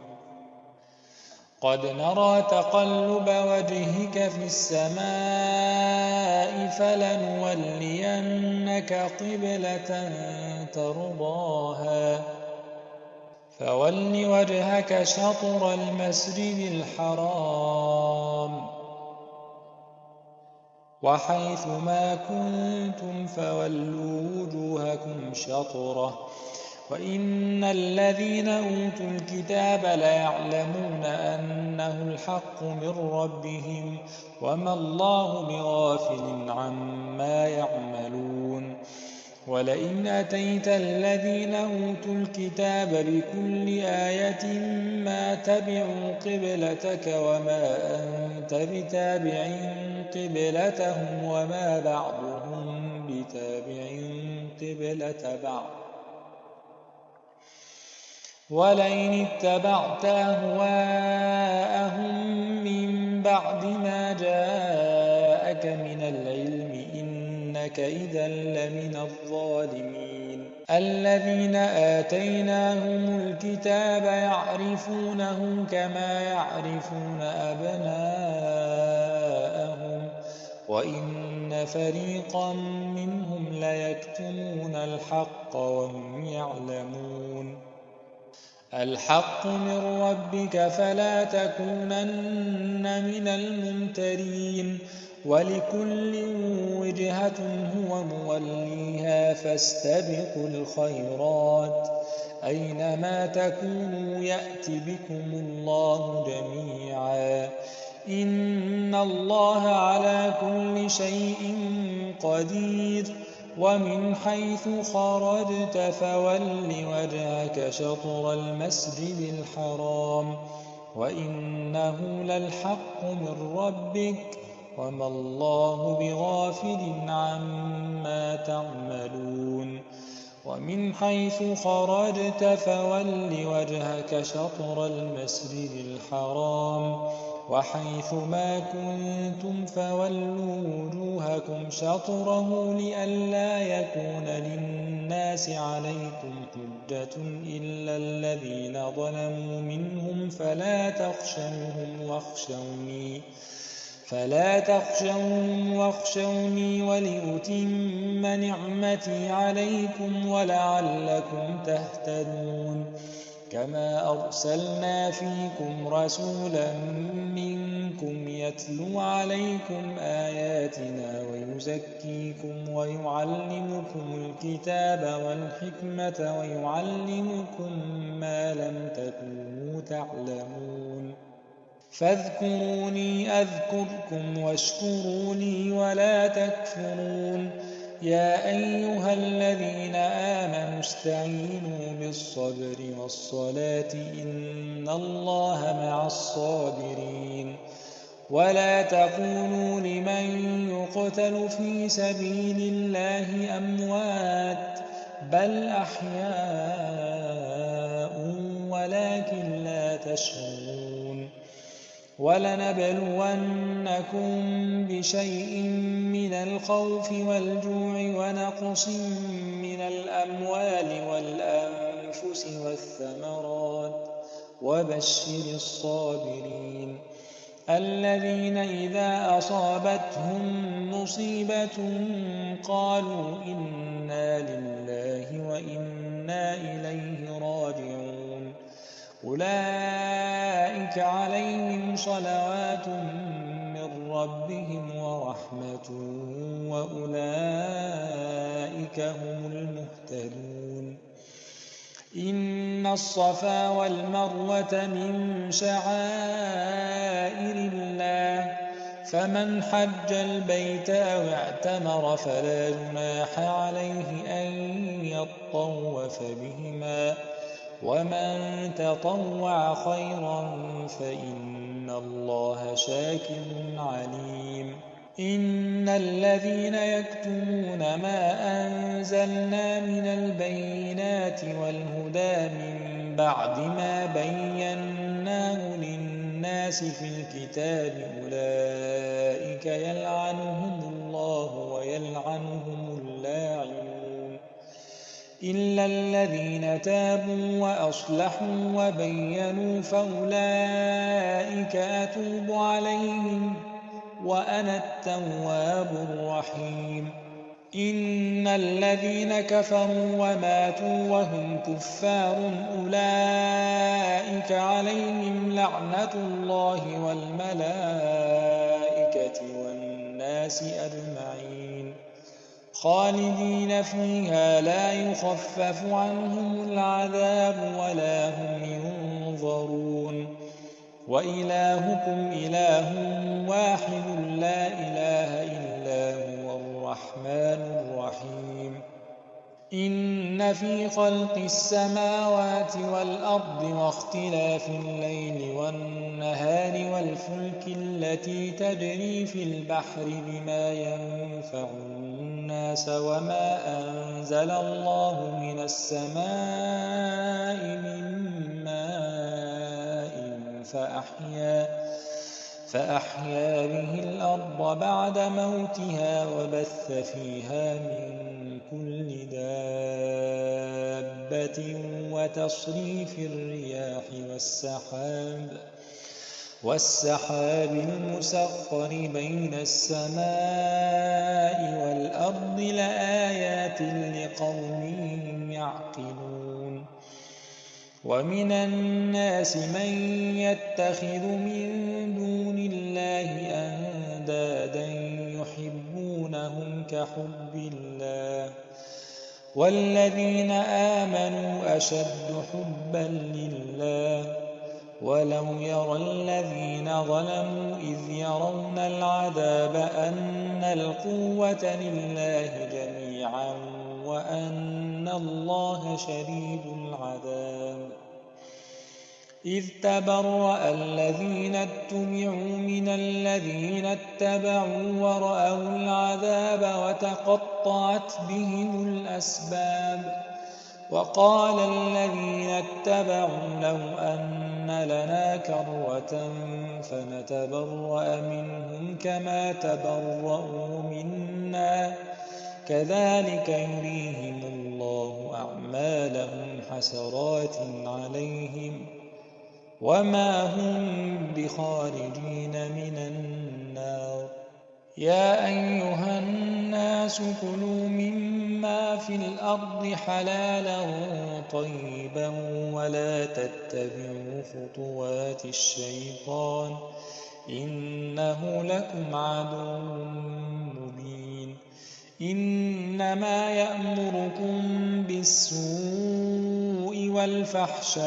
قَدْ نَرَىٰ تَقَلُّبَ وَجْهِكَ فِي السَّمَاءِ فَلَنُوَلِّيَنَّكَ قِبْلَةً تَرْضَاهَا فَوَلِّ وَجْهَكَ شَطْرَ الْمَسْجِدِ الْحَرَامِ وَحَيْثُ مَا كُنتُمْ فَوَلُّوا وُجُوهَكُمْ شَطْرَهُ وإن الذين أوتوا الكتاب ليعلمون أنه الحق من ربهم وما الله بغافل عما يعملون. ولئن أتيت الذين أوتوا الكتاب بكل آية ما تبعوا قبلتك وما أنت بتابع قبلتهم وما بعضهم بتابع قبلة بعض. ولئن اتبعت أهواءهم من بعد ما جاءك من العلم إنك إذا لمن الظالمين. الذين آتيناهم الكتاب يعرفونه كما يعرفون أبناءهم وإن فريقا منهم ليكتمون الحق وهم يعلمون. الحق من ربك فلا تكونن من الممترين. ولكل وجهة هو موليها فاستبقوا الخيرات أينما تكونوا يأت بكم الله جميعا إن الله على كل شيء قدير. ومن حيث خرجت فول وجهك شطر المسجد الحرام وإنه للحق من ربك وما الله بغافل عما تعملون. ومن حيث خرجت فول وجهك شطر المسجد الحرام وحيث ما كنتم فولوا وجوهكم شطره لئلا يكون للناس عليكم حجة إلا الذين ظلموا منهم فلا تخشوهم واخشوني ولأتم نعمتي عليكم ولعلكم تهتدون. كما أرسلنا فيكم رسولا منكم يتلو عليكم آياتنا ويزكيكم ويعلمكم الكتاب والحكمة ويعلمكم ما لم تكونوا تعلمون. فاذكروني أذكركم واشكروا لي ولا تكفرون. يا أيها الذين آمنوا استعينوا بالصبر والصلاة إن الله مع الصابرين. ولا تقولوا لمن يقتل في سبيل الله أموات بل أحياء ولكن لا تشعرون. ولنبلونكم بشيء من الخوف والجوع ونقص من الأموال والأنفس والثمرات وبشر الصابرين الذين إذا أصابتهم مصيبة قالوا إنا لله وإنا إليه راجعون. أولئك عليهم صلوات من ربهم ورحمة وأولئك هم المهتدون. إن الصفا والمروة من شعائر الله فمن حج البيت أو اعتمر فلا جناح عليه أن يطوف بهما ومن تطوع خيرا فإن الله شاكر عليم. إن الذين يكتمون ما أنزلنا من البينات والهدى من بعد ما بيناه للناس في الكتاب أولئك يلعنهم الله ويلعنهم اللاعنون إلا الذين تابوا وأصلحوا وبينوا فأولئك أتوب عليهم وأنا التواب الرحيم. إن الذين كفروا وماتوا وهم كفار أولئك عليهم لعنة الله والملائكة والناس أجمعين خالدين فيها لا يخفف عنهم العذاب ولا هم ينظرون وإلهكم إله واحد لا إله إلا هو الرحمن الرحيم إن في خلق السماوات والأرض واختلاف الليل والنهار والفلك التي تجري في البحر بما ينفع الناس وما أنزل الله من السماء من ماء فأحيا به الأرض بعد موتها وبث فيها من كل دابة وتصريف الرياح والسحاب المسخر بين السماء والأرض لآيات لقوم يعقلون ومن الناس من يتخذ من دون الله أندادا يحبونهم كحب الله والذين آمنوا أشد حبا لله ولو يرى الذين ظلموا إذ يرون العذاب أن القوة لله جميعا وأن الله شديد العذاب إذ تبرأ الذين اتبعوا من الذين اتبعوا ورأوا العذاب وتقطعت بهم الأسباب وقال الذين اتبعوا لو أن لنا كرة فنتبرأ منهم كما تبرأوا منا كذلك يريهم الله أعمالهم حسرات عليهم وما هم بخارجين من النار يا أيها الناس كلوا مما في الأرض حلالا طيبا ولا تتبعوا خطوات الشيطان إنه لكم عدو مبين إنما يأمركم بالسوء والفحشاء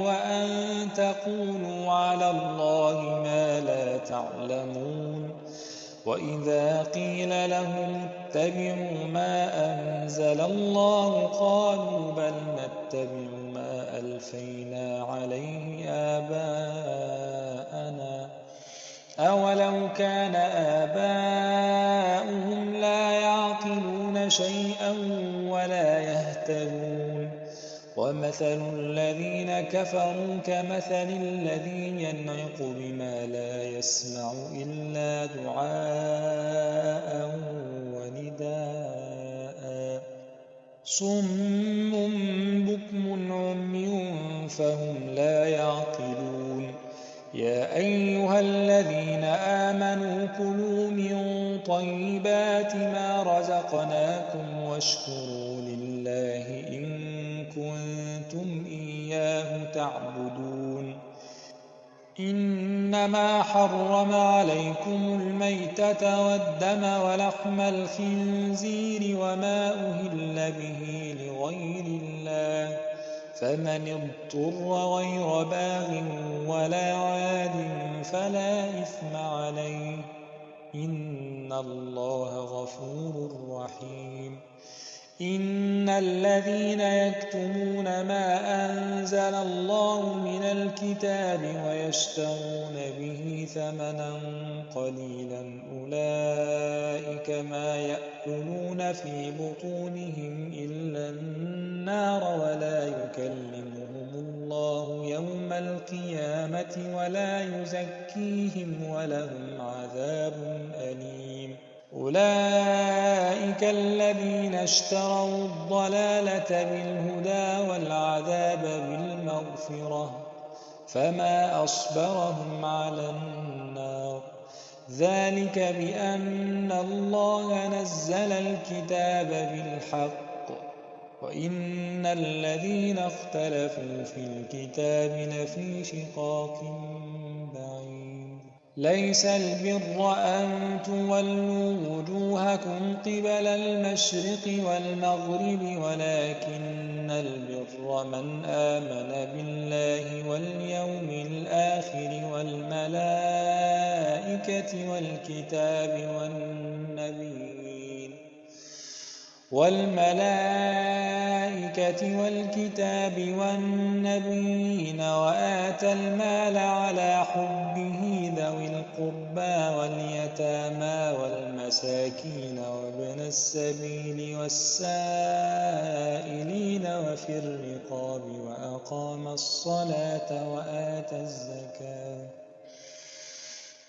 وأن تقولوا على الله ما لا تعلمون وإذا قيل لهم اتبعوا ما أنزل الله قالوا بل نتبع ما ألفينا عليه آباءنا أولو كان آباؤهم لا يعقلون شيئا ولا يهتدون ومثل الذين كفروا كمثل الذي ينعق بما لا يسمع إلا دعاء ونداء صم بكم عمي فهم لا يعقلون يا أيها الذين آمنوا كلوا من طيبات ما رزقناكم واشكروا لله إن كنتم إياه تعبدون إنما حرم عليكم الميتة والدم ولحم الخنزير وما أهل به لغير الله فمن اضطر غير باغ ولا عاد فلا إثم عليه إن الله غفور رحيم إن الذين يكتمون ما أنزل الله من الكتاب ويشترون به ثمنا قليلا أولئك ما يأكلون في بطونهم إلا النار ولا يكلمهم الله يوم القيامة ولا يزكيهم ولهم عذاب أليم أولئك الذين اشتروا الضلالة بالهدى والعذاب بالمغفرة فما أصبرهم على النار ذلك بأن الله نزل الكتاب بالحق وإن الذين اختلفوا في الكتاب لفي شقاق بعيد ليس البر أن تولوا وجوهكم قبل المشرق والمغرب ولكن البر من آمن بالله واليوم الآخر والكتاب والنبيين وآتى المال على حبه ذوي القربى واليتامى والمساكين وابن السبيل والسائلين وفي الرقاب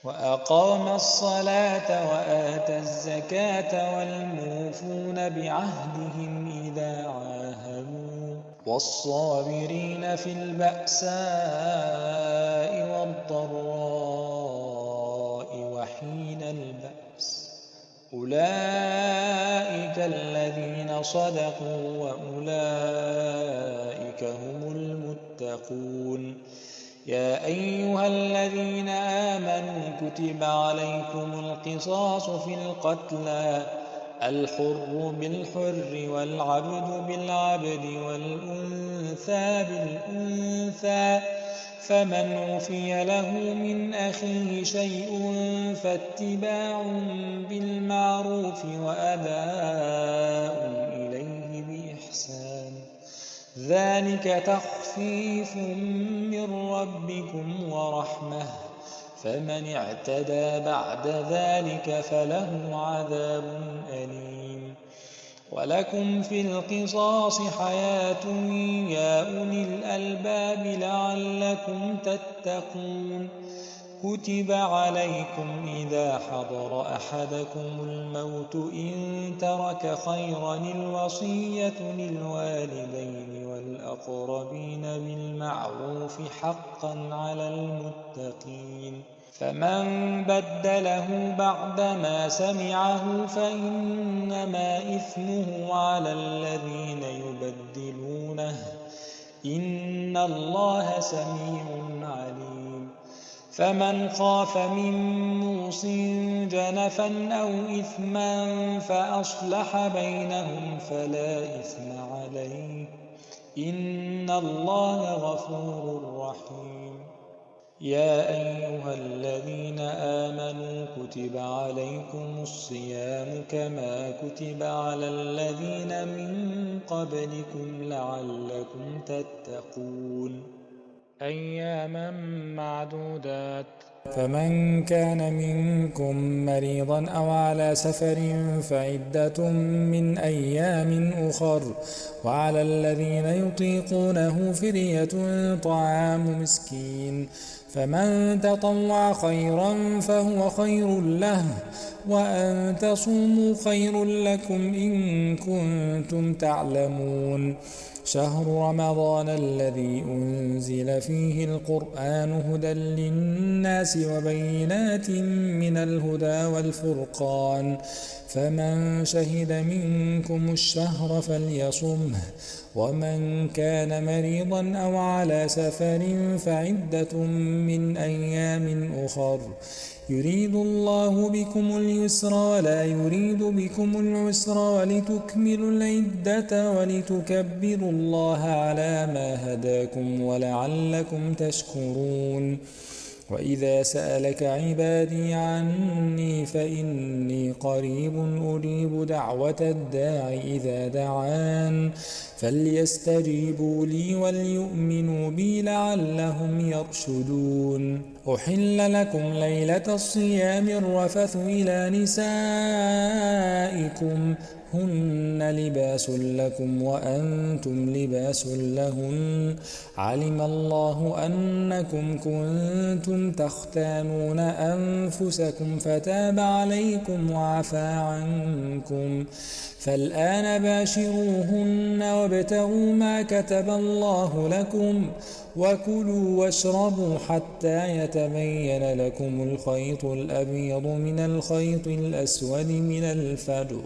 وأقام الصلاة وآتى الزكاة والموفون بعهدهم إذا عاهدوا والصابرين في البأساء والضراء وحين البأس أولئك الذين صدقوا وأولئك هم المتقون يا أيها الذين آمنوا كتب عليكم القصاص في القتلى الحر بالحر والعبد بالعبد والأنثى بالأنثى فمن عفي له من أخيه شيء فاتباع بالمعروف وأداء إليه بإحسان ذلك تخفيف من ربكم ورحمة فمن اعتدى بعد ذلك فله عذاب أليم ولكم في القصاص حياة يا أولي الألباب لعلكم تتقون كتب عليكم إذا حضر أحدكم الموت إن ترك خيرا الوصية للوالدين والأقربين بالمعروف حقا على المتقين فمن بدله بعدما سمعه فإنما إثمه على الذين يبدلونه إن الله سميع عليم فمن خاف من موص جنفا أو إثما فأصلح بينهم فلا إثم عليه إن الله غفور رحيم يا أيها الذين آمنوا كتب عليكم الصيام كما كتب على الذين من قبلكم لعلكم تتقون أياما معدودات فمن كان منكم مريضا أو على سفر فعدة من أيام أخر وعلى الذين يطيقونه فدية طعام مسكين فمن تطوع خيرا فهو خير له وأن تصوموا خير لكم إن كنتم تعلمون شهر رمضان الذي أنزل فيه القرآن هدى للناس وبينات من الهدى والفرقان فمن شهد منكم الشهر فليصمه ومن كان مريضا أو على سفر فعدة من أيام أخر يريد الله بكم اليسر ولا يريد بكم العسر ولتكملوا العدة ولتكبروا الله على ما هداكم ولعلكم تشكرون وإذا سألك عبادي عني فإني قريب أجيب دعوة الداع إذا دعان فليستجيبوا لي وليؤمنوا بي لعلهم يرشدون أحل لكم ليلة الصيام الرفث إلى نسائكم هن لباس لكم وأنتم لباس لهن علم الله أنكم كنتم تختانون أنفسكم فتاب عليكم وعفى عنكم فالآن باشروهن وابتغوا ما كتب الله لكم وكلوا واشربوا حتى يتبين لكم الخيط الأبيض من الخيط الأسود من الفجر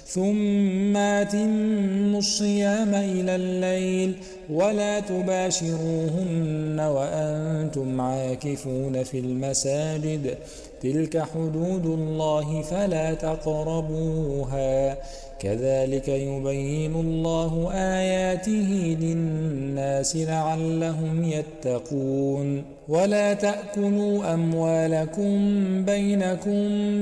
ثم أتموا الصيام إلى الليل ولا تباشروهن وأنتم عاكفون في المساجد تلك حدود الله فلا تقربوها كذلك يبين الله آياته للناس لعلهم يتقون ولا تأكلوا أموالكم بينكم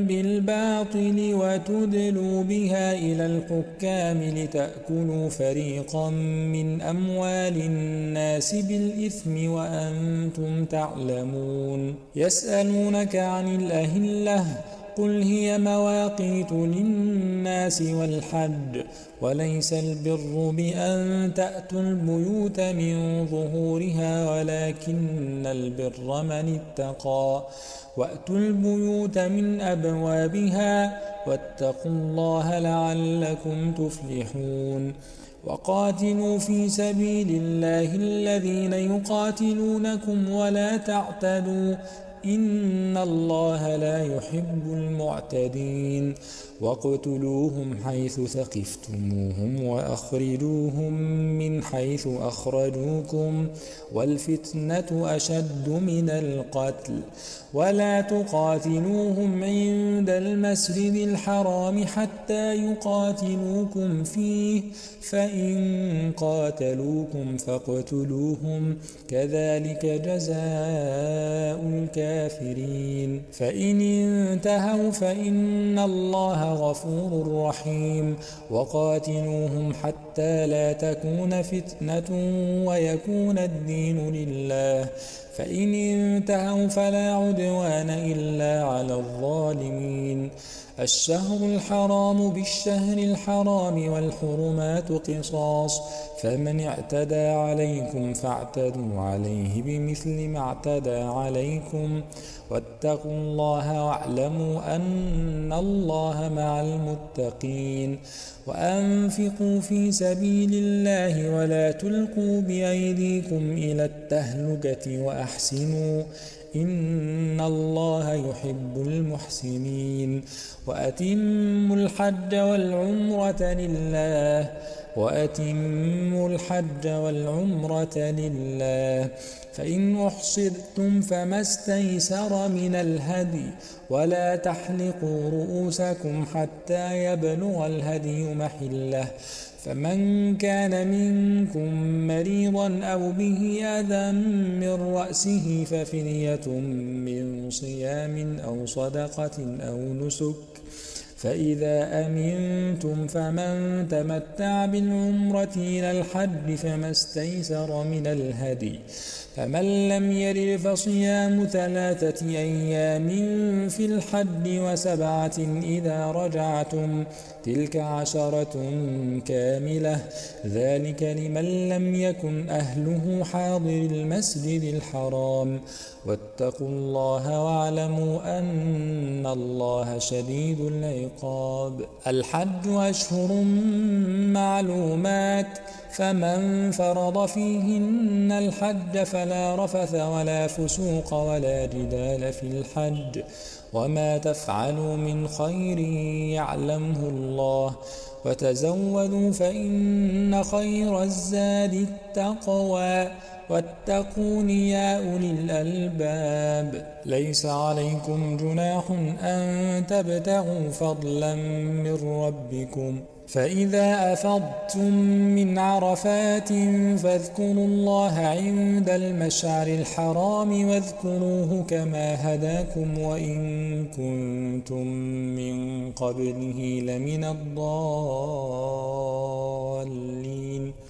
بالباطل وتدلوا بها إلى الحكام لتأكلوا فريقا من أموال الناس بالإثم وأنتم تعلمون يسألونك عن الأهلة قل هي مواقيت للناس والحج وليس البر بأن تأتوا البيوت من ظهورها ولكن البر من اتقى وأتوا البيوت من أبوابها واتقوا الله لعلكم تفلحون وقاتلوا في سبيل الله الذين يقاتلونكم ولا تعتدوا إن الله لا يحب المعتدين واقتلوهم حيث ثقفتموهم وأخرجوهم من حيث أخرجوكم والفتنة أشد من القتل ولا تقاتلوهم عند المسجد الحرام حتى يقاتلوكم فيه فإن قاتلوكم فاقتلوهم كذلك جزاء الكافرين فإن انتهوا فإن الله غفور رحيم وقاتلوهم حتى لا تكون فتنة ويكون الدين لله فإن انتهوا فلا عدوان إلا على الظالمين الشهر الحرام بالشهر الحرام والحرمات قصاص فمن اعتدى عليكم فاعتدوا عليه بمثل ما اعتدى عليكم واتقوا الله واعلموا أن الله مع المتقين وأنفقوا في سبيل الله ولا تلقوا بأيديكم إلى التهلكة وأحسنوا إن الله يحب المحسنين وأتموا الحج والعمرة لله فإن أحصرتم فما استيسر من الهدي ولا تحلقوا رؤوسكم حتى يبلغ الهدي محله فمن كان منكم مريضا أو به أذى من رأسه ففدية من صيام أو صدقة أو نسك فإذا أمنتم فمن تمتع بالعمرة إلى الحج فما استيسر من الهدي فمن لم يرد فصيام 3 أيام في الحج و7 إذا رجعتم تلك 10 كاملة ذلك لمن لم يكن أهله حاضر المسجد الحرام واتقوا الله واعلموا أن الله شديد العقاب الحج أشهر معلومات فمن فرض فيهن الحج فلا رفث ولا فسوق ولا جدال في الحج وما تفعلوا من خير يعلمه الله وتزودوا فإن خير الزاد التقوى واتقون يا أولي الألباب ليس عليكم جناح أن تبتغوا فضلا من ربكم فإذا أفضتم من عرفات فاذكروا الله عند المشعر الحرام واذكروه كما هداكم وإن كنتم من قبله لمن الضالين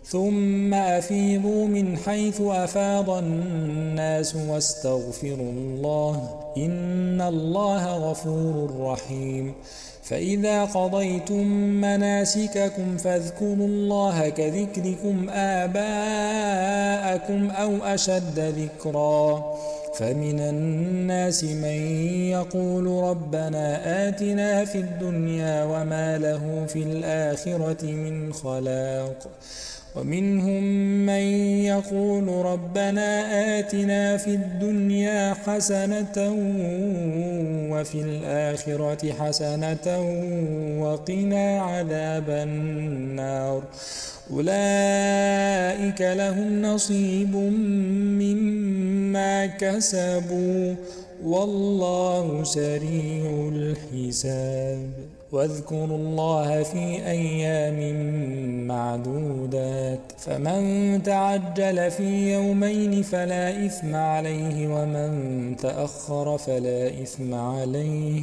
ثم أفيضوا من حيث أفاض الناس واستغفروا الله إن الله غفور رحيم فإذا قضيتم مناسككم فاذكروا الله كذكركم آباءكم أو أشد ذكرا فمن الناس من يقول ربنا آتنا في الدنيا وما له في الآخرة من خلاق ومنهم من يقول ربنا آتنا في الدنيا حسنة وفي الآخرة حسنة وقنا عذاب النار أولئك لهم نصيب مما كسبوا والله سريع الحساب. واذكروا الله في أيام معدودات، فمن تعجل في يومين فلا إثم عليه، ومن تأخر فلا إثم عليه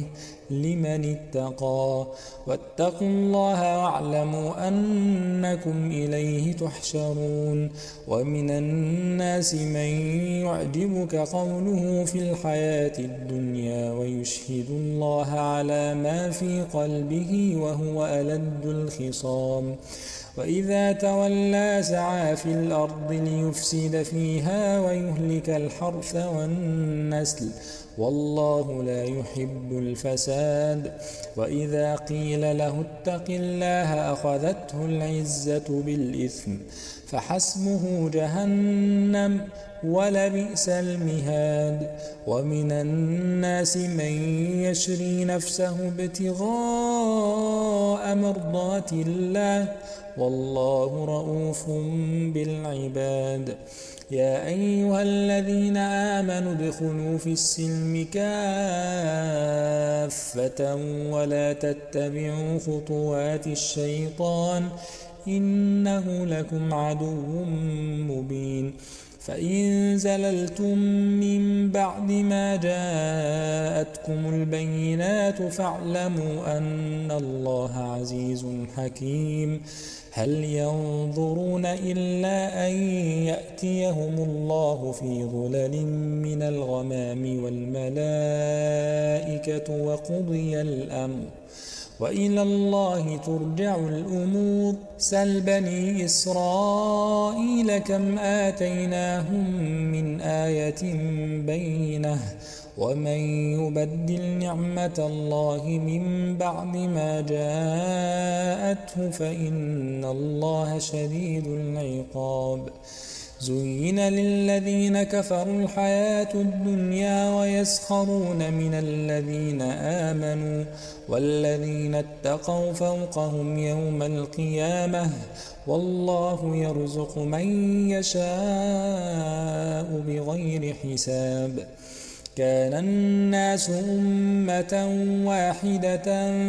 لمن اتقى. واتقوا الله واعلموا أنكم إليه تحشرون. ومن الناس من يعجبك قوله في الحياة الدنيا ويشهد الله على ما في قلبه وهو ألد الخصام. وإذا تولى سعى في الأرض ليفسد فيها ويهلك الحرث والنسل والله لا يحب الفساد. وإذا قيل له اتق الله أخذته العزة بالإثم فحسبه جهنم ولبئس المهاد. ومن الناس من يشري نفسه ابتغاء مرضات الله والله رؤوف بالعباد. يا أيها الذين آمنوا ادخلوا في السلم كافة ولا تتبعوا خطوات الشيطان إنه لكم عدو مبين. فإن زللتم من بعد ما جاءتكم البينات فاعلموا أن الله عزيز حكيم. هل ينظرون إلا أن يأتيهم الله في ظلل من الغمام والملائكة وقضي الأمر وإلى الله ترجع الأمور. سل بني إسرائيل كم آتيناهم من آية بينة ومن يبدل نعمة الله من بعد ما جاءته فإن الله شديد العقاب. زين للذين كفروا الحياة الدنيا ويسخرون من الذين آمنوا والذين اتقوا فوقهم يوم القيامة والله يرزق من يشاء بغير حساب. كان الناس أمة واحدة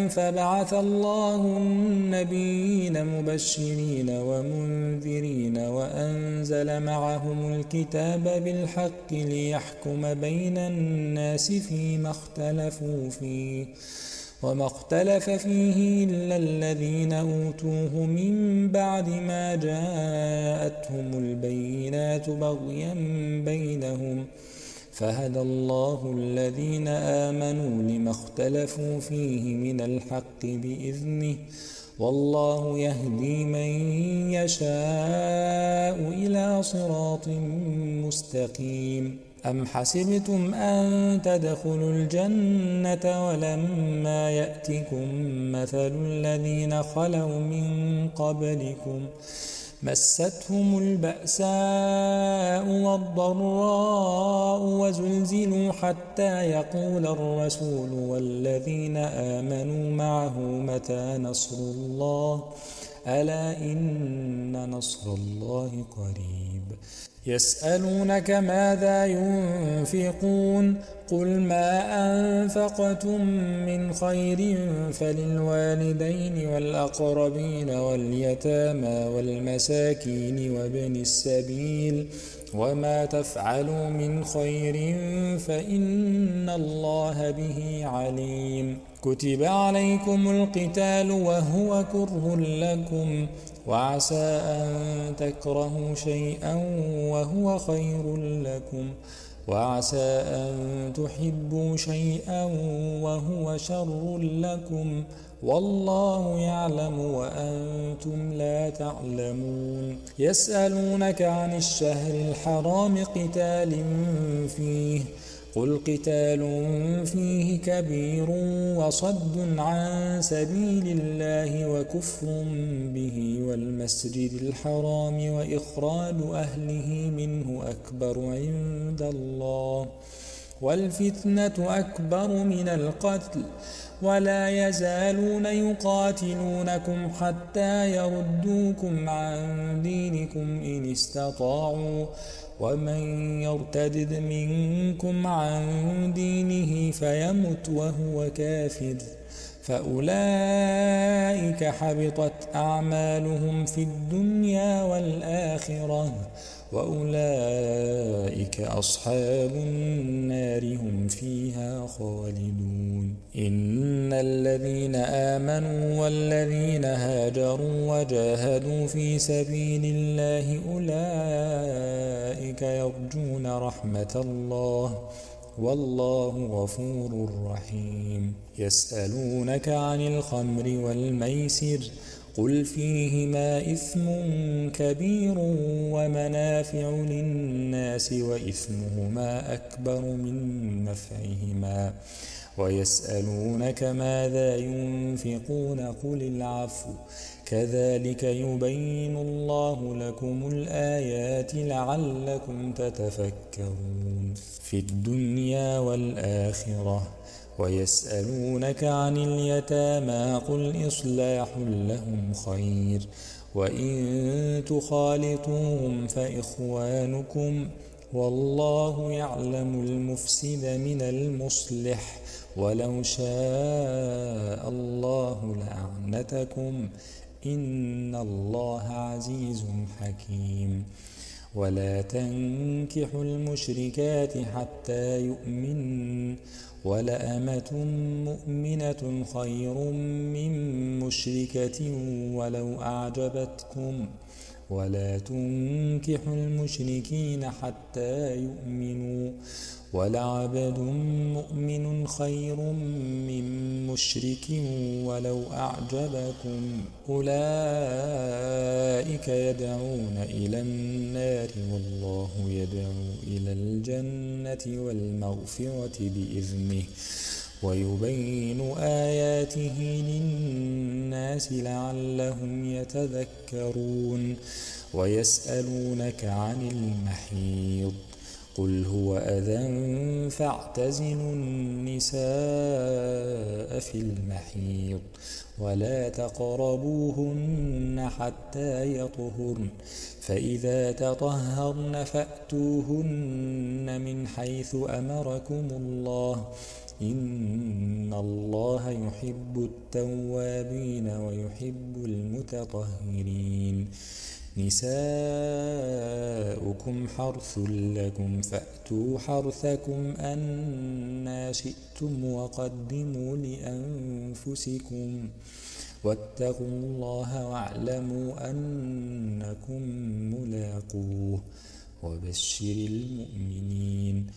فبعث الله النبيين مبشرين ومنذرين وأنزل معهم الكتاب بالحق ليحكم بين الناس فيما اختلفوا فيه وما اختلف فيه إلا الذين أوتوه من بعد ما جاءتهم البينات بغيا بينهم فهدى الله الذين آمنوا لما اختلفوا فيه من الحق بإذنه والله يهدي من يشاء إلى صراط مستقيم. أم حسبتم أن تدخلوا الجنة ولما يأتكم مثل الذين خلوا من قبلكم مستهم البأساء والضراء وزلزلوا حتى يقول الرسول والذين آمنوا معه متى نصر الله ألا إن نصر الله قريب. يسألونك ماذا ينفقون قل ما أنفقتم من خير فللوالدين والأقربين واليتامى والمساكين وابن السبيل وما تفعلوا من خير فإن الله به عليم. كتب عليكم القتال وهو كره لكم وعسى أن تكرهوا شيئا وهو خير لكم وعسى أن تحبوا شيئا وهو شر لكم والله يعلم وأنتم لا تعلمون. يسألونك عن الشهر الحرام قتال فيه قل قتال فيه كبير وصد عن سبيل الله وكفر به والمسجد الحرام وإخراج أهله منه أكبر عند الله والفتنة أكبر من القتل ولا يزالون يقاتلونكم حتى يردوكم عن دينكم إن استطاعوا ومن يرتد منكم عن دينه فيمت وهو كافر فأولئك حبطت أعمالهم في الدنيا والآخرة وأولئك أصحاب النار هم فيها خالدون إن الذين آمنوا والذين هاجروا وجاهدوا في سبيل الله أولئك يرجون رحمة الله والله غفور رحيم يسألونك عن الخمر والميسر قل فيهما إثم كبير ومنافع للناس وإثمهما أكبر من نفعهما ويسألونك ماذا ينفقون قل العفو كذلك يبين الله لكم الآيات لعلكم تتفكرون في الدنيا والآخرة ويسألونك عن اليتامى قل إصلاح لهم خير وإن تخالطوهم فإخوانكم والله يعلم المفسد من المصلح ولو شاء الله لأعنتكم إن الله عزيز حكيم ولا تنكحوا المشركات حتى يؤمنن ولأمة مؤمنة خير من مشركة ولو أعجبتكم ولا تنكحوا المشركين حتى يؤمنوا ولعبد مؤمن خير من مشرك ولو أعجبكم أولئك يدعون إلى النار والله يدعو إلى الجنة والمغفرة بإذنه ويبين آياته للناس لعلهم يتذكرون ويسألونك عن المحيض قل هو أذى فاعتزلوا النساء في المحيض ولا تقربوهن حتى يطهرن فإذا تطهرن فأتوهن من حيث أمركم الله إن الله يحب التوابين ويحب المتطهرين نساؤكم حرث لكم فأتوا حرثكم أنى شئتم وقدموا لأنفسكم واتقوا الله واعلموا أنكم ملاقوه وبشر المؤمنين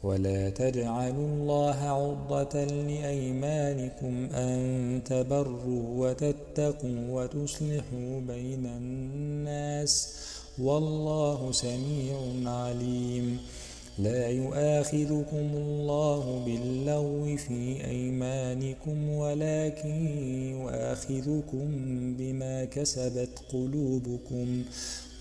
ولا تجعلوا الله عرضة لأيمانكم أن تبروا وتتقوا وتصلحوا بين الناس والله سميع عليم لا يؤاخذكم الله باللغو في أيمانكم ولكن يؤاخذكم بما كسبت قلوبكم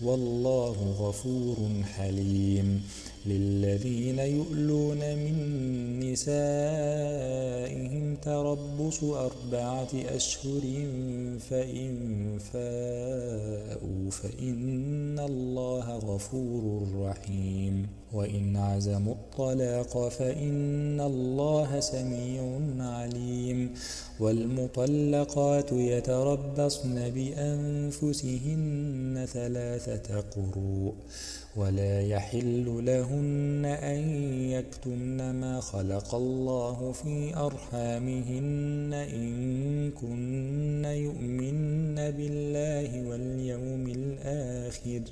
والله غفور حليم للذين يؤلون من نسائهم تربص 4 أشهر فإن فاءوا فإن الله غفور رحيم وإن عزموا الطلاق فإن الله سميع عليم والمطلقات يتربصن بأنفسهن 3 قروء ولا يحل لهن أن يكتمن ما خلق الله في أرحامهن إن كن يؤمن بالله واليوم الآخر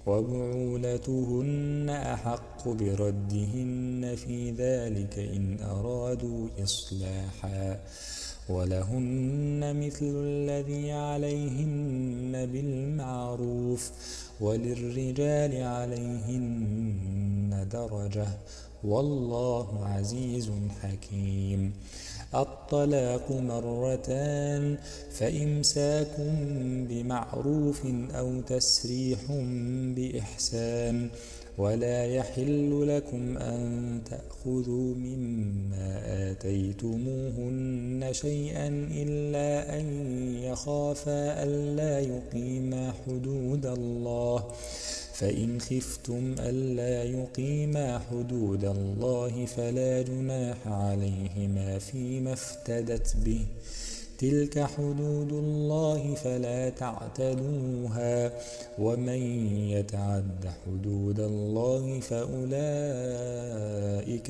وبعولتهن أحق بردهن في ذلك إن أرادوا إصلاحا ولهن مثل الذي عليهن بالمعروف وللرجال عليهن درجة والله عزيز حكيم الطلاق 2 فإمساك بمعروف أو تسريح بإحسان ولا يحل لكم أن تأخذوا مما آتيتموهن شيئا إلا أن يخافا ألا يقيما حدود الله، فإن خفتم ألا يقيما حدود الله فلا جناح عليهما فيما افتدت به، تلك حدود الله فلا تعتدوها، ومن يتعد حدود الله فأولئك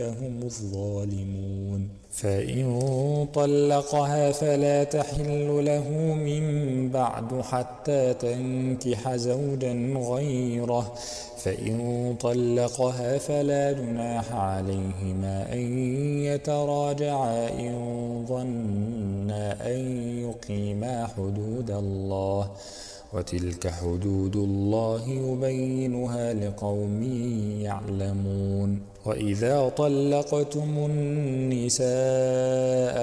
هم الظالمون. فإن طلقها فلا تحل له من بعد حتى تنكح زوجا غيره، فإن طلقها فلا جناح عليهما أن يتراجعا إن ظنا أن يقيما حدود الله، وتلك حدود الله يبينها لقوم يعلمون. وإذا طلقتم النساء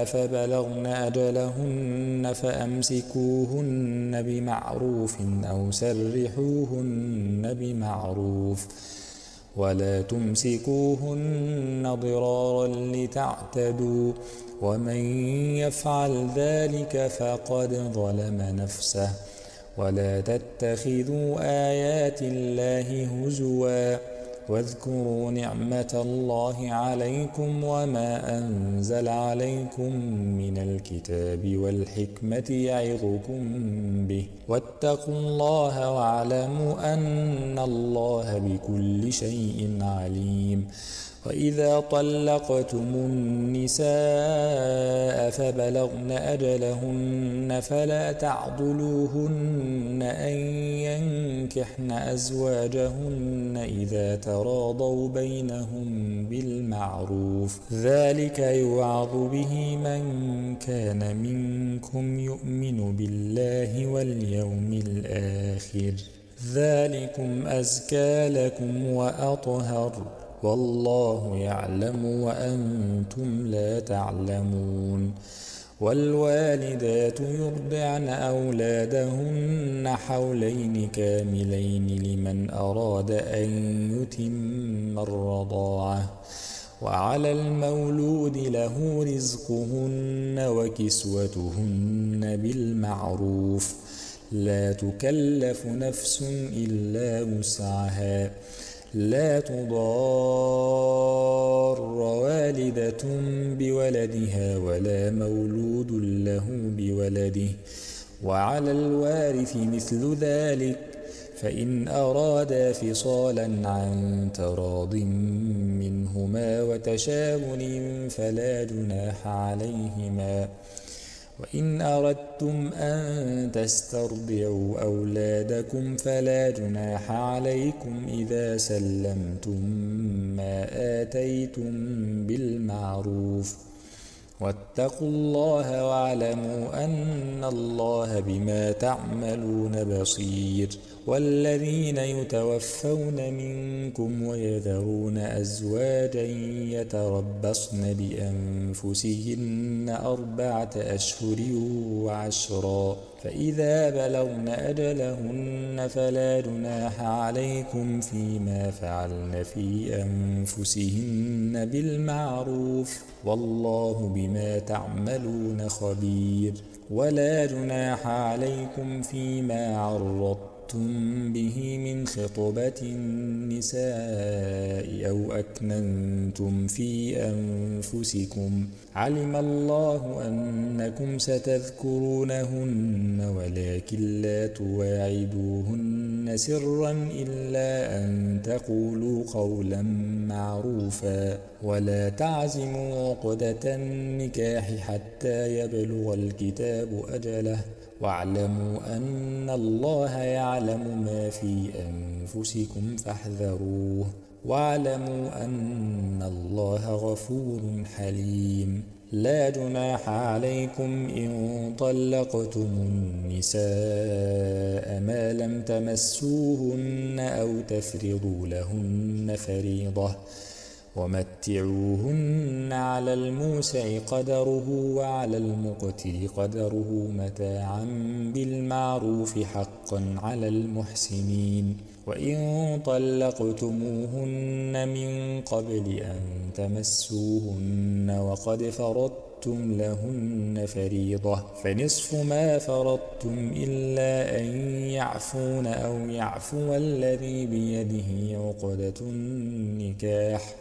فبلغن أجلهن فأمسكوهن بمعروف أو سرحوهن بمعروف، ولا تمسكوهن ضرارا لتعتدوا، ومن يفعل ذلك فقد ظلم نفسه. ولا تتخذوا آيات الله هزوا، واذكروا نعمة الله عليكم وما أنزل عليكم من الكتاب والحكمة يعظكم به، واتقوا الله واعلموا أن الله بكل شيء عليم. وإذا طلقتم النساء فبلغن أجلهن فلا تعضلوهن أن ينكحن أزواجهن إذا تراضوا بينهم بالمعروف، ذلك يوعظ به من كان منكم يؤمن بالله واليوم الآخر، ذلكم أزكى لكم وأطهر، والله يعلم وأنتم لا تعلمون. والوالدات يرضعن أولادهن حولين كاملين لمن أراد أن يتم الرضاعة، وعلى المولود له رزقهن وكسوتهن بالمعروف، لا تكلف نفس إلا وسعها، لا تضار والدة بولدها ولا مولود له بولده، وعلى الوارث مثل ذلك، فإن أرادا فصالا عن تراض منهما وتشاور فلا جناح عليهما. وإن أردتم أن تسترضعوا أولادكم فلا جناح عليكم إذا سلمتم ما آتيتم بالمعروف، واتقوا الله واعلموا أن الله بما تعملون بصير. والذين يتوفون منكم ويذرون أزواجا يتربصن بأنفسهن 4 أشهر وعشرا، فإذا بلغن أجلهن فلا جناح عليكم فيما فعلن في أنفسهن بالمعروف، والله بما تعملون خبير. ولا جناح عليكم فيما عرضتم به من خطبة النساء أو أكننتم في أنفسكم، علم الله أنكم ستذكرونهن ولكن لا تواعدوهن سرا إلا أن تقولوا قولا معروفا، ولا تعزموا عقدة النكاح حتى يبلغ الكتاب أجله، واعلموا أن الله يعلم ما في أنفسكم فاحذروه، واعلموا أن الله غفور حليم. لا جناح عليكم إن طلقتم النساء ما لم تمسوهن أو تفرضوا لهن فريضة، ومتعوهن على الموسع قدره وعلى المقتر قدره متاعا بالمعروف حقا على المحسنين. وإن طلقتموهن من قبل أن تمسوهن وقد فرضتم لهن فريضة فنصف ما فرضتم إلا أن يعفون أو يعفو الذي بيده عقدة النكاح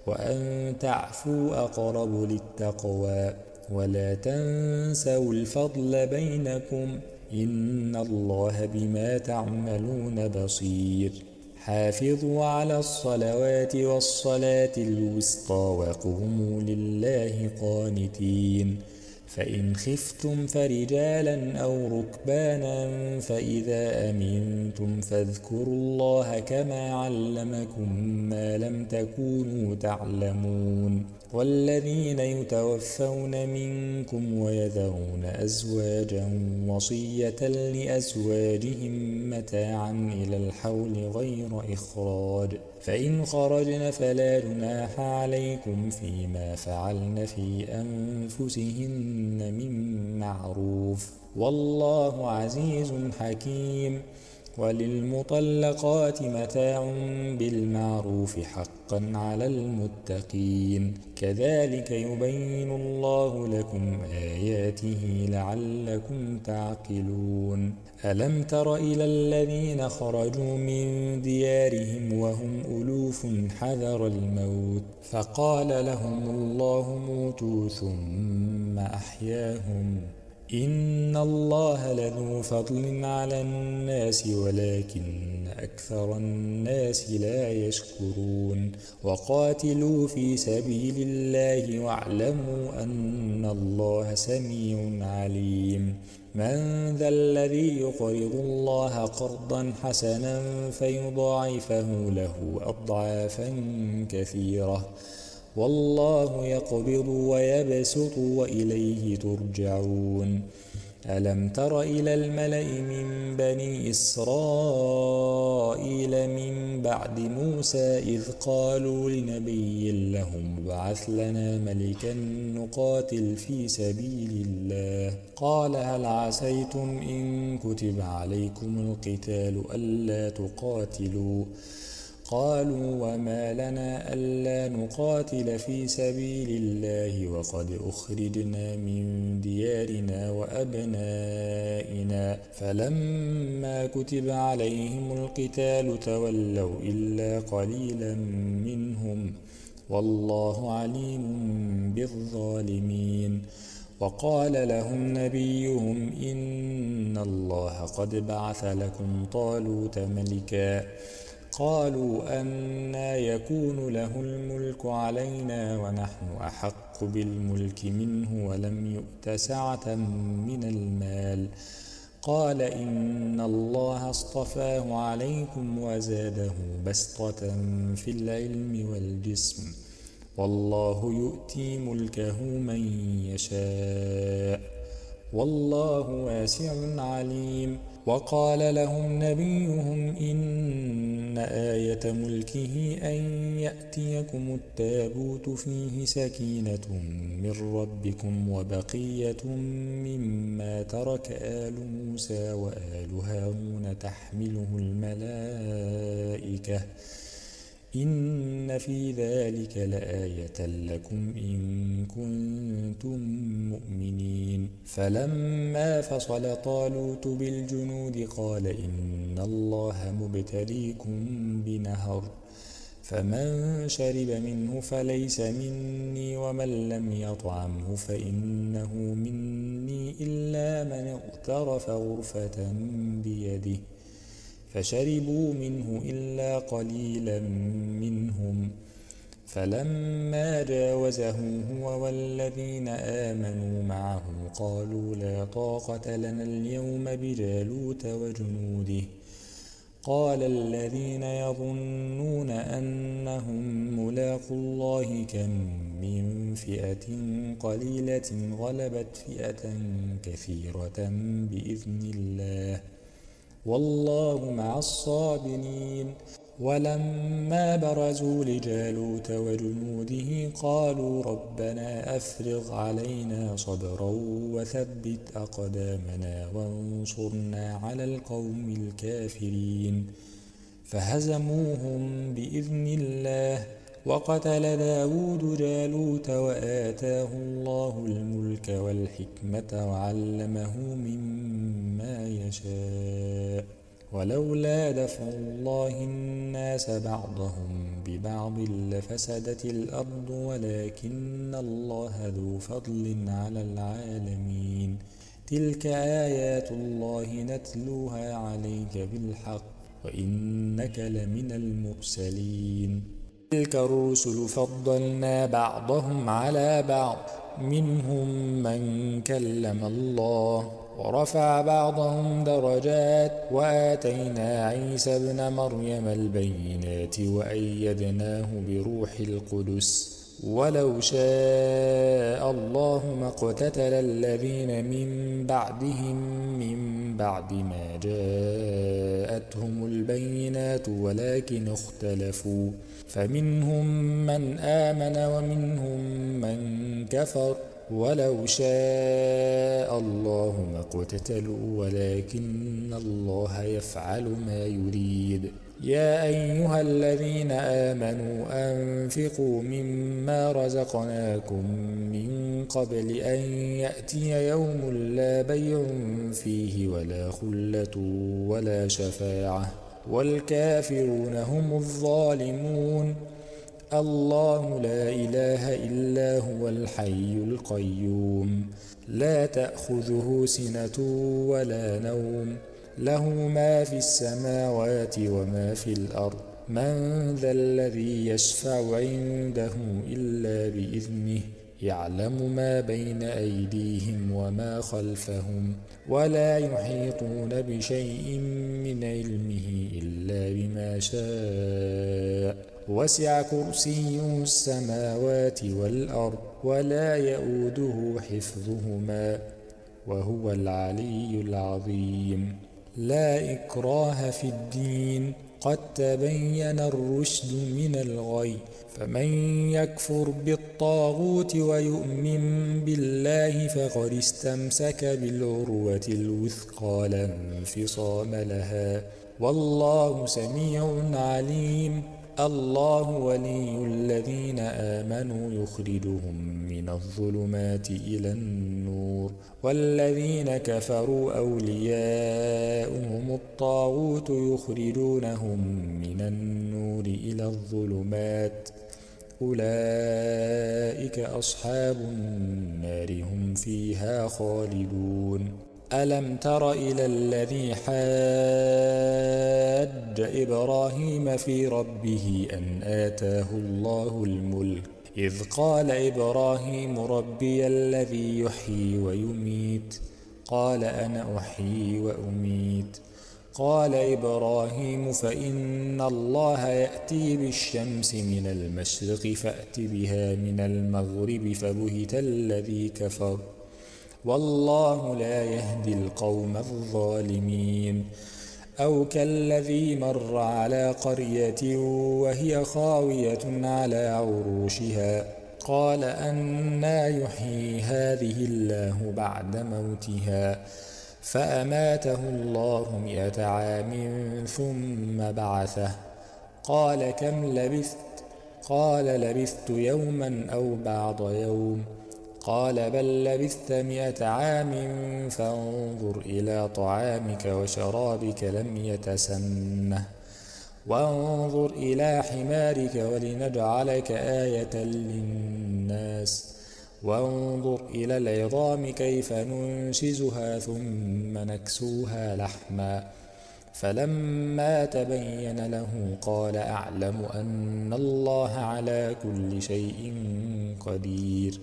وأن تعفوا أقرب للتقوى ولا تنسوا الفضل بينكم إن الله بما تعملون بصير حافظوا على الصلوات والصلاة الوسطى وقوموا لله قانتين فإن خفتم فرجالا أو ركبانا فإذا أمنتم فاذكروا الله كما علمكم ما لم تكونوا تعلمون والذين يتوفون منكم ويذرون أزواجا وصية لأزواجهم متاعا إلى الحول غير إخراج فإن خرجن فلا جناح عليكم فيما فعلن في أنفسهن من معروف والله عزيز حكيم وللمطلقات متاع بالمعروف حقا على المتقين كذلك يبين الله لكم آياته لعلكم تعقلون ألم تر إلى الذين خرجوا من ديارهم وهم ألوف حذر الموت فقال لهم الله موتوا ثم أحياهم إن الله لذو فضل على الناس ولكن أكثر الناس لا يشكرون وقاتلوا في سبيل الله واعلموا أن الله سميع عليم من ذا الذي يقرض الله قرضا حسنا فيضاعفه له أضعافا كثيرة والله يقبض ويبسط وإليه ترجعون ألم تر إلى الملأ من بني إسرائيل من بعد موسى إذ قالوا لنبي لهم ابعث لنا ملكا نقاتل في سبيل الله قال هل عسيتم إن كتب عليكم القتال ألا تقاتلوا قالوا وما لنا ألا نقاتل في سبيل الله وقد أخرجنا من ديارنا وأبنائنا فلما كتب عليهم القتال تولوا إلا قليلا منهم والله عليم بالظالمين وقال لهم نبيهم إن الله قد بعث لكم طالوت ملكا قالوا أنى يكون له الملك علينا ونحن أحق بالملك منه ولم يؤت سعة من المال قال إن الله اصطفاه عليكم وزاده بسطة في العلم والجسم والله يؤتي ملكه من يشاء والله واسع عليم وقال لهم نبيهم إن آية ملكه أن يأتيكم التابوت فيه سكينة من ربكم وبقية مما ترك آل موسى وآل هارون تحمله الملائكة إن في ذلك لآية لكم إن كنتم مؤمنين فلما فصل طالوت بالجنود قال إن الله مبتليكم بنهر فمن شرب منه فليس مني ومن لم يطعمه فإنه مني إلا من اغترف غرفة بيده فشربوا منه إلا قليلا منهم فلما جاوزه هو والذين آمنوا معه قالوا لا طاقة لنا اليوم بجالوت وجنوده قال الذين يظنون أنهم ملاقوا الله كم من فئة قليلة غلبت فئة كثيرة بإذن الله والله مع الصابرين ولما برزوا لجالوت وجنوده قالوا ربنا أفرغ علينا صبرا وثبت أقدامنا وانصرنا على القوم الكافرين فهزموهم بإذن الله. وقتل داود جالوت وآتاه الله الملك والحكمة وعلمه مما يشاء. ولولا دفع الله الناس بعضهم ببعض لفسدت الأرض ولكن الله ذو فضل على العالمين. تلك آيات الله نتلوها عليك بالحق وإنك لمن المرسلين. تلك الرسل فضلنا بعضهم على بعض منهم من كلم الله ورفع بعضهم درجات وآتينا عيسى ابن مريم البينات وأيدناه بروح القدس. ولو شاء الله ما اقتتل الذين من بعدهم من بعد ما جاءتهم البينات ولكن اختلفوا فمنهم من آمن ومنهم من كفر. ولو شاء الله ما اقتتلوا ولكن الله يفعل ما يريد. يا أيها الذين آمنوا أنفقوا مما رزقناكم من قبل أن يأتي يوم لا بيع فيه ولا خلة ولا شفاعة والكافرون هم الظالمون. الله لا إله إلا هو الحي القيوم لا تأخذه سنة ولا نوم له ما في السماوات وما في الأرض. من ذا الذي يشفع عنده إلا بإذنه يعلم ما بين أيديهم وما خلفهم ولا يحيطون بشيء من علمه إلا بما شاء. وسع كرسيه السماوات والأرض ولا يؤوده حفظهما وهو العلي العظيم. لا إكراه في الدين قد تبين الرشد من الغي. فمن يكفر بالطاغوت ويؤمن بالله فقد استمسك بالعروة الوثقى لا انفصام لها والله سميع عليم. الله ولي الذين آمنوا يخرجهم من الظلمات إلى النور والذين كفروا أولياؤهم الطاغوت يخرجونهم من النور إلى الظلمات أولئك أصحاب النار هم فيها خالدون. ألم تر إلى الذي حاج إبراهيم في ربه أن آتاه الله الملك إذ قال إبراهيم ربي الذي يحيي ويميت قال أنا أحيي وأميت. قال إبراهيم فإن الله يأتي بالشمس من المشرق فأت بها من المغرب فبهت الذي كفر والله لا يهدي القوم الظالمين. أو كالذي مر على قرية وهي خاوية على عروشها قال أنى يحيي هذه الله بعد موتها فأماته الله 100 عام ثم بعثه قال كم لبثت؟ قال لبثت يوما أو بعض يوم قال بل لبثت 100 عام فانظر إلى طعامك وشرابك لم يتسنه وانظر إلى حمارك ولنجعلك آية للناس وانظر إلى العظام كيف ننشزها ثم نكسوها لحما فلما تبين له قال أعلم أن الله على كل شيء قدير.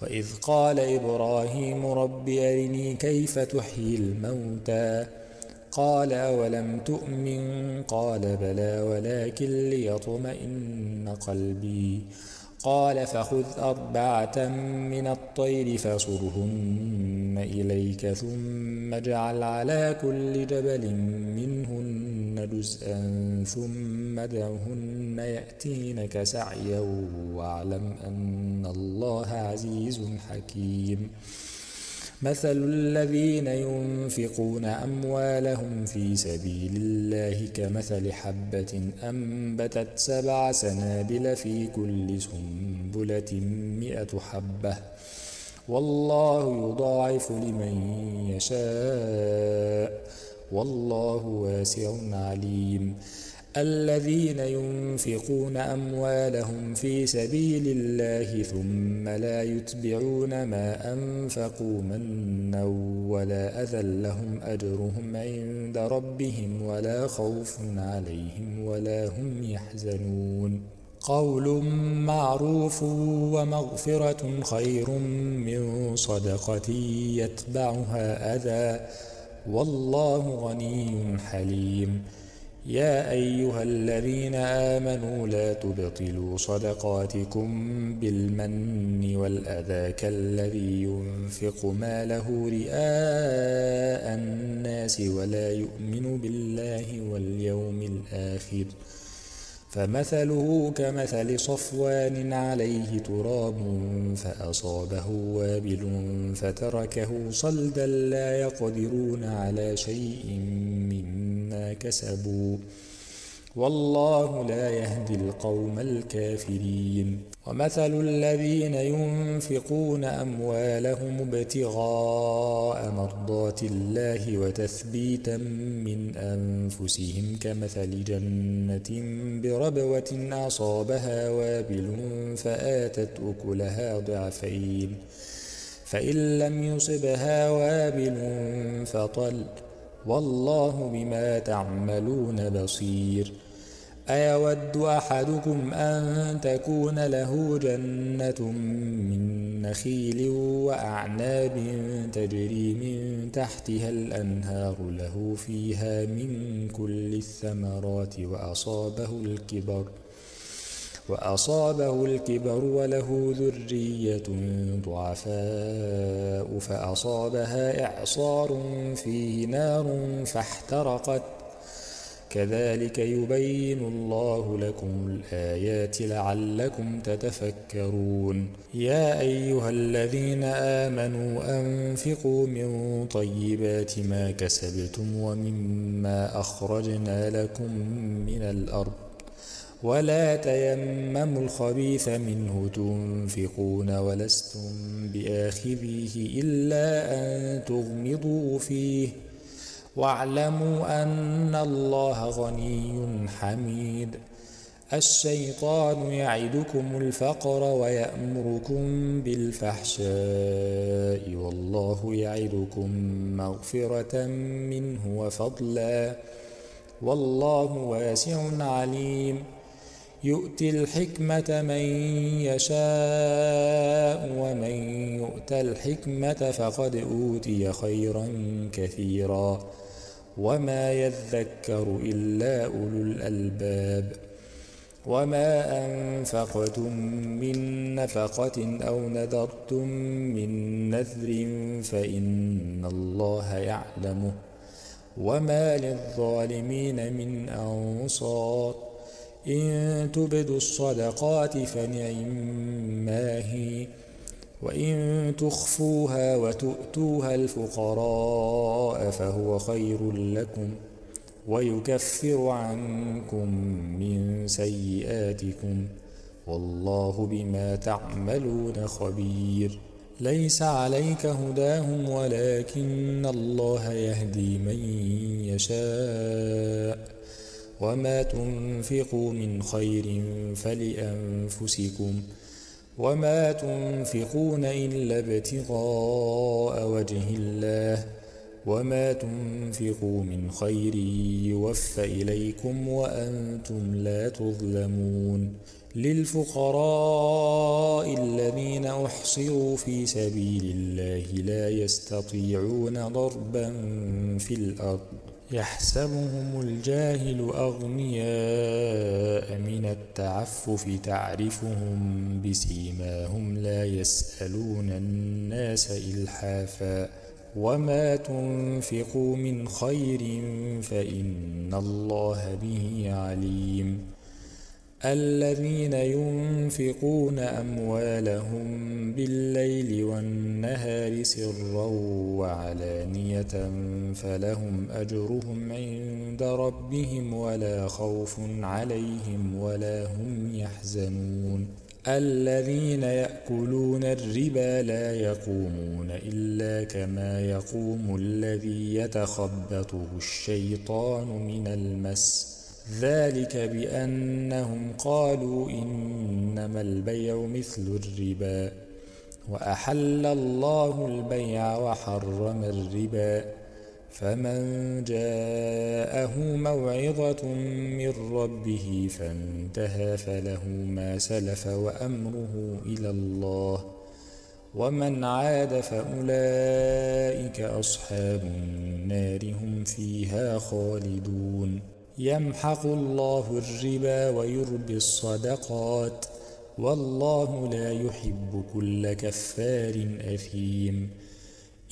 وإذ قال إبراهيم رب أرني كيف تحيي الموتى قال أولم تؤمن قال بلى ولكن ليطمئن قلبي قال فخذ 4 من الطير فصرهن إليك ثم اجعل على كل جبل منهن جزءا ثم ادعهن يأتينك سعيا واعلم أن الله عزيز حكيم. مثل الذين ينفقون أموالهم في سبيل الله كمثل حبة أنبتت 7 سنابل في كل سنبلة 100 حبة والله يضاعف لمن يشاء والله واسع عليم. الذين ينفقون أموالهم في سبيل الله ثم لا يتبعون ما أنفقوا منا ولا أذى لهم أجرهم عند ربهم ولا خوف عليهم ولا هم يحزنون. قول معروف ومغفرة خير من صدقة يتبعها أذى والله غني حليم. يا أيها الذين آمنوا لا تبطلوا صدقاتكم بالمن والأذى كالذي ينفق ماله رئاء الناس ولا يؤمن بالله واليوم الآخر فمثله كمثل صفوان عليه تراب فأصابه وابل فتركه صلدا لا يقدرون على شيء مما كسبوا والله لا يهدي القوم الكافرين. ومثل الذين ينفقون أموالهم ابتغاء مرضات الله وتثبيتا من أنفسهم كمثل جنة بربوة أصابها وابل فآتت أكلها ضعفين فإن لم يصبها وابل فطل والله بما تعملون بصير. أيود أحدكم أن تكون له جنة من نخيل وأعناب تجري من تحتها الأنهار له فيها من كل الثمرات وأصابه الكبر وله ذرية ضعفاء فأصابها إعصار فيه نار فاحترقت كذلك يبين الله لكم الآيات لعلكم تتفكرون. يا أيها الذين آمنوا أنفقوا من طيبات ما كسبتم ومما أخرجنا لكم من الأرض ولا تيمموا الخبيث منه تنفقون ولستم بآخذيه إلا أن تغمضوا فيه واعلموا أن الله غني حميد. الشيطان يعدكم الفقر ويأمركم بالفحشاء والله يعدكم مغفرة منه وفضلا والله واسع عليم. يؤتي الحكمة من يشاء ومن يؤت الحكمة فقد أوتي خيرا كثيرا وما يذكر إلا أولو الألباب. وما أنفقتم من نفقة أو نذرتم من نذر فإن الله يعلمه وما للظالمين من أنصار. إن تبدوا الصدقات فنعما هي وإن تخفوها وتؤتوها الفقراء فهو خير لكم ويكفر عنكم من سيئاتكم والله بما تعملون خبير. ليس عليك هداهم ولكن الله يهدي من يشاء وما تنفقوا من خير فلأنفسكم وما تنفقون إلا ابتغاء وجه الله وما تنفقوا من خير يوفى إليكم وأنتم لا تظلمون. للفقراء الذين أحصروا في سبيل الله لا يستطيعون ضربا في الأرض يحسبهم الجاهل أغنياء من التعفف تعرفهم بسيماهم لا يسألون الناس إلحافا وما تنفقوا من خير فإن الله به عليم. الذين ينفقون أموالهم بالليل والنهار والنهار سرا وعلانية فلهم أجرهم عند ربهم ولا خوف عليهم ولا هم يحزنون الذين يأكلون الربا لا يقومون إلا كما يقوم الذي يتخبطه الشيطان من المس ذلك بأنهم قالوا إنما البيع مثل الربا وأحل الله البيع وحرم الربا فمن جاءه موعظة من ربه فانتهى فله ما سلف وأمره إلى الله ومن عاد فأولئك أصحاب النار هم فيها خالدون يمحق الله الربا ويربي الصدقات والله لا يحب كل كفار أثيم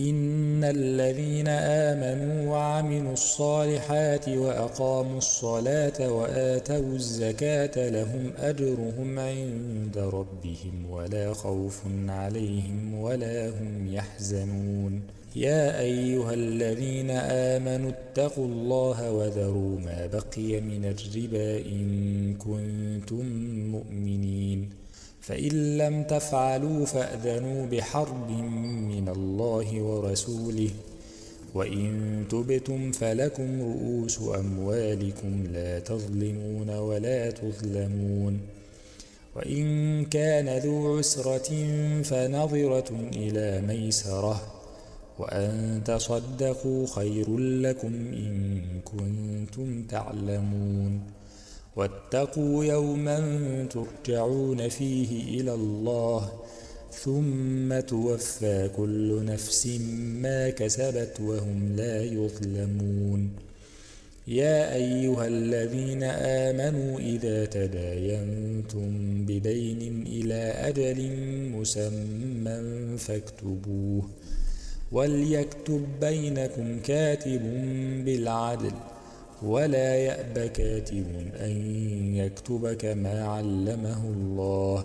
إن الذين آمنوا وعملوا الصالحات وأقاموا الصلاة وآتوا الزكاة لهم أجرهم عند ربهم ولا خوف عليهم ولا هم يحزنون يا أيها الذين آمنوا اتقوا الله وذروا ما بقي من الربا إن كنتم مؤمنين فإن لم تفعلوا فأذنوا بحرب من الله ورسوله وإن تبتم فلكم رؤوس أموالكم لا تظلمون ولا تظلمون وإن كان ذو عسرة فنظرة إلى ميسرة وأن تصدقوا خير لكم إن كنتم تعلمون واتقوا يوما ترجعون فيه إلى الله ثم توفى كل نفس ما كسبت وهم لا يظلمون يا أيها الذين آمنوا إذا تداينتم بدين إلى أجل مسمى فاكتبوه وليكتب بينكم كاتب بالعدل ولا يأب كاتب أن يكتب كما علمه الله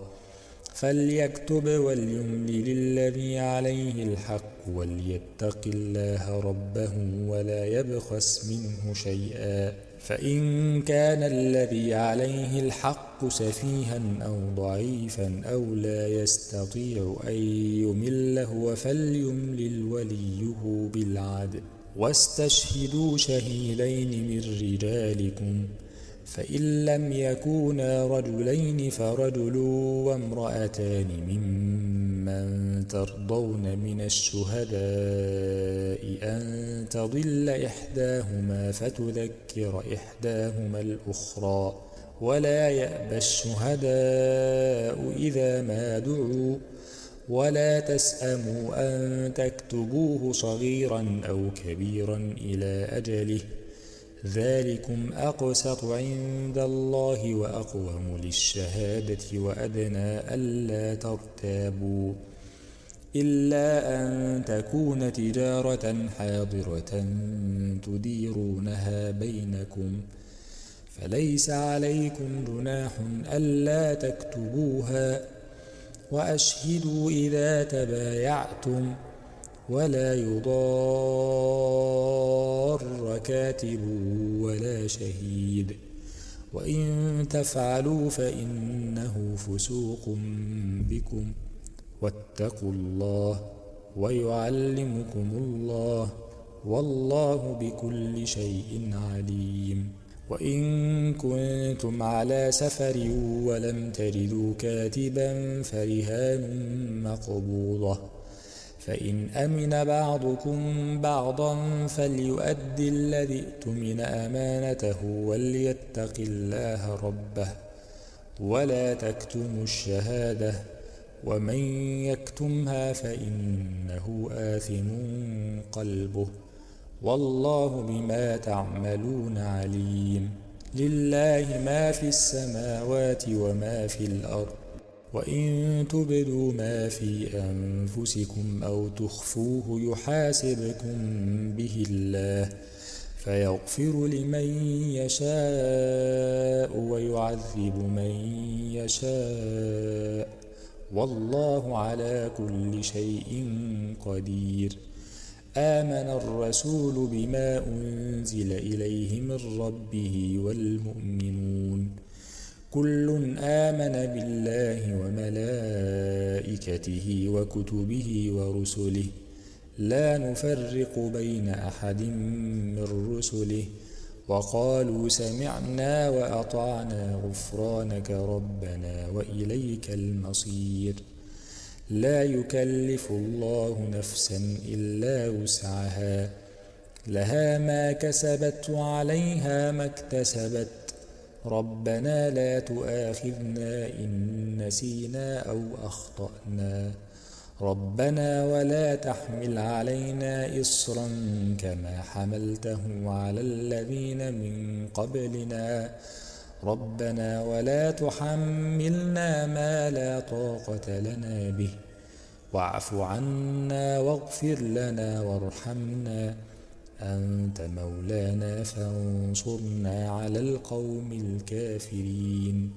فليكتب وليملل الذي عليه الحق وليتق الله ربه ولا يبخس منه شيئا فإن كان الذي عليه الحق سفيها أو ضعيفا أو لا يستطيع أن يمل هو فليملل وليه بالعدل واستشهدوا شهيدين من رجالكم فإن لم يكونا رجلين فرجل وامرأتان ممن ترضون من الشهداء أن تضل إحداهما فتذكر إحداهما الأخرى ولا يأبى الشهداء إذا ما دعوا ولا تسأموا أن تكتبوه صغيرا أو كبيرا إلى أجله ذلكم أقسط عند الله وأقوم للشهادة وأدنى ألا ترتابوا إلا أن تكون تجارة حاضرة تديرونها بينكم فليس عليكم جناح ألا تكتبوها وأشهدوا إذا تبايعتم ولا يضار كاتب ولا شهيد وإن تفعلوا فإنه فسوق بكم واتقوا الله ويعلمكم الله والله بكل شيء عليم وإن كنتم على سفر ولم تجدوا كاتبا فرهان مقبوضة فإن أمن بعضكم بعضا فليؤد الذي ائتمن أمانته وليتق الله ربه ولا تكتموا الشهادة ومن يكتمها فإنه آثم قلبه والله بما تعملون عليم لله ما في السماوات وما في الأرض وإن تبدوا ما في أنفسكم أو تخفوه يحاسبكم به الله فيغفر لمن يشاء ويعذب من يشاء والله على كل شيء قدير. آمن الرسول بما أنزل إليه من ربه والمؤمنون كل آمن بالله وملائكته وكتبه ورسله لا نفرق بين أحد من رسله وقالوا سمعنا وأطعنا غفرانك ربنا وإليك المصير. لا يكلف الله نفسا إلا وسعها لها ما كسبت وعليها ما اكتسبت ربنا لا تؤاخذنا إن نسينا أو أخطأنا ربنا ولا تحمل علينا إصرا كما حملته على الذين من قبلنا ربنا ولا تحملنا ما لا طاقة لنا به واعف عنا واغفر لنا وارحمنا أنت مولانا فانصرنا على القوم الكافرين.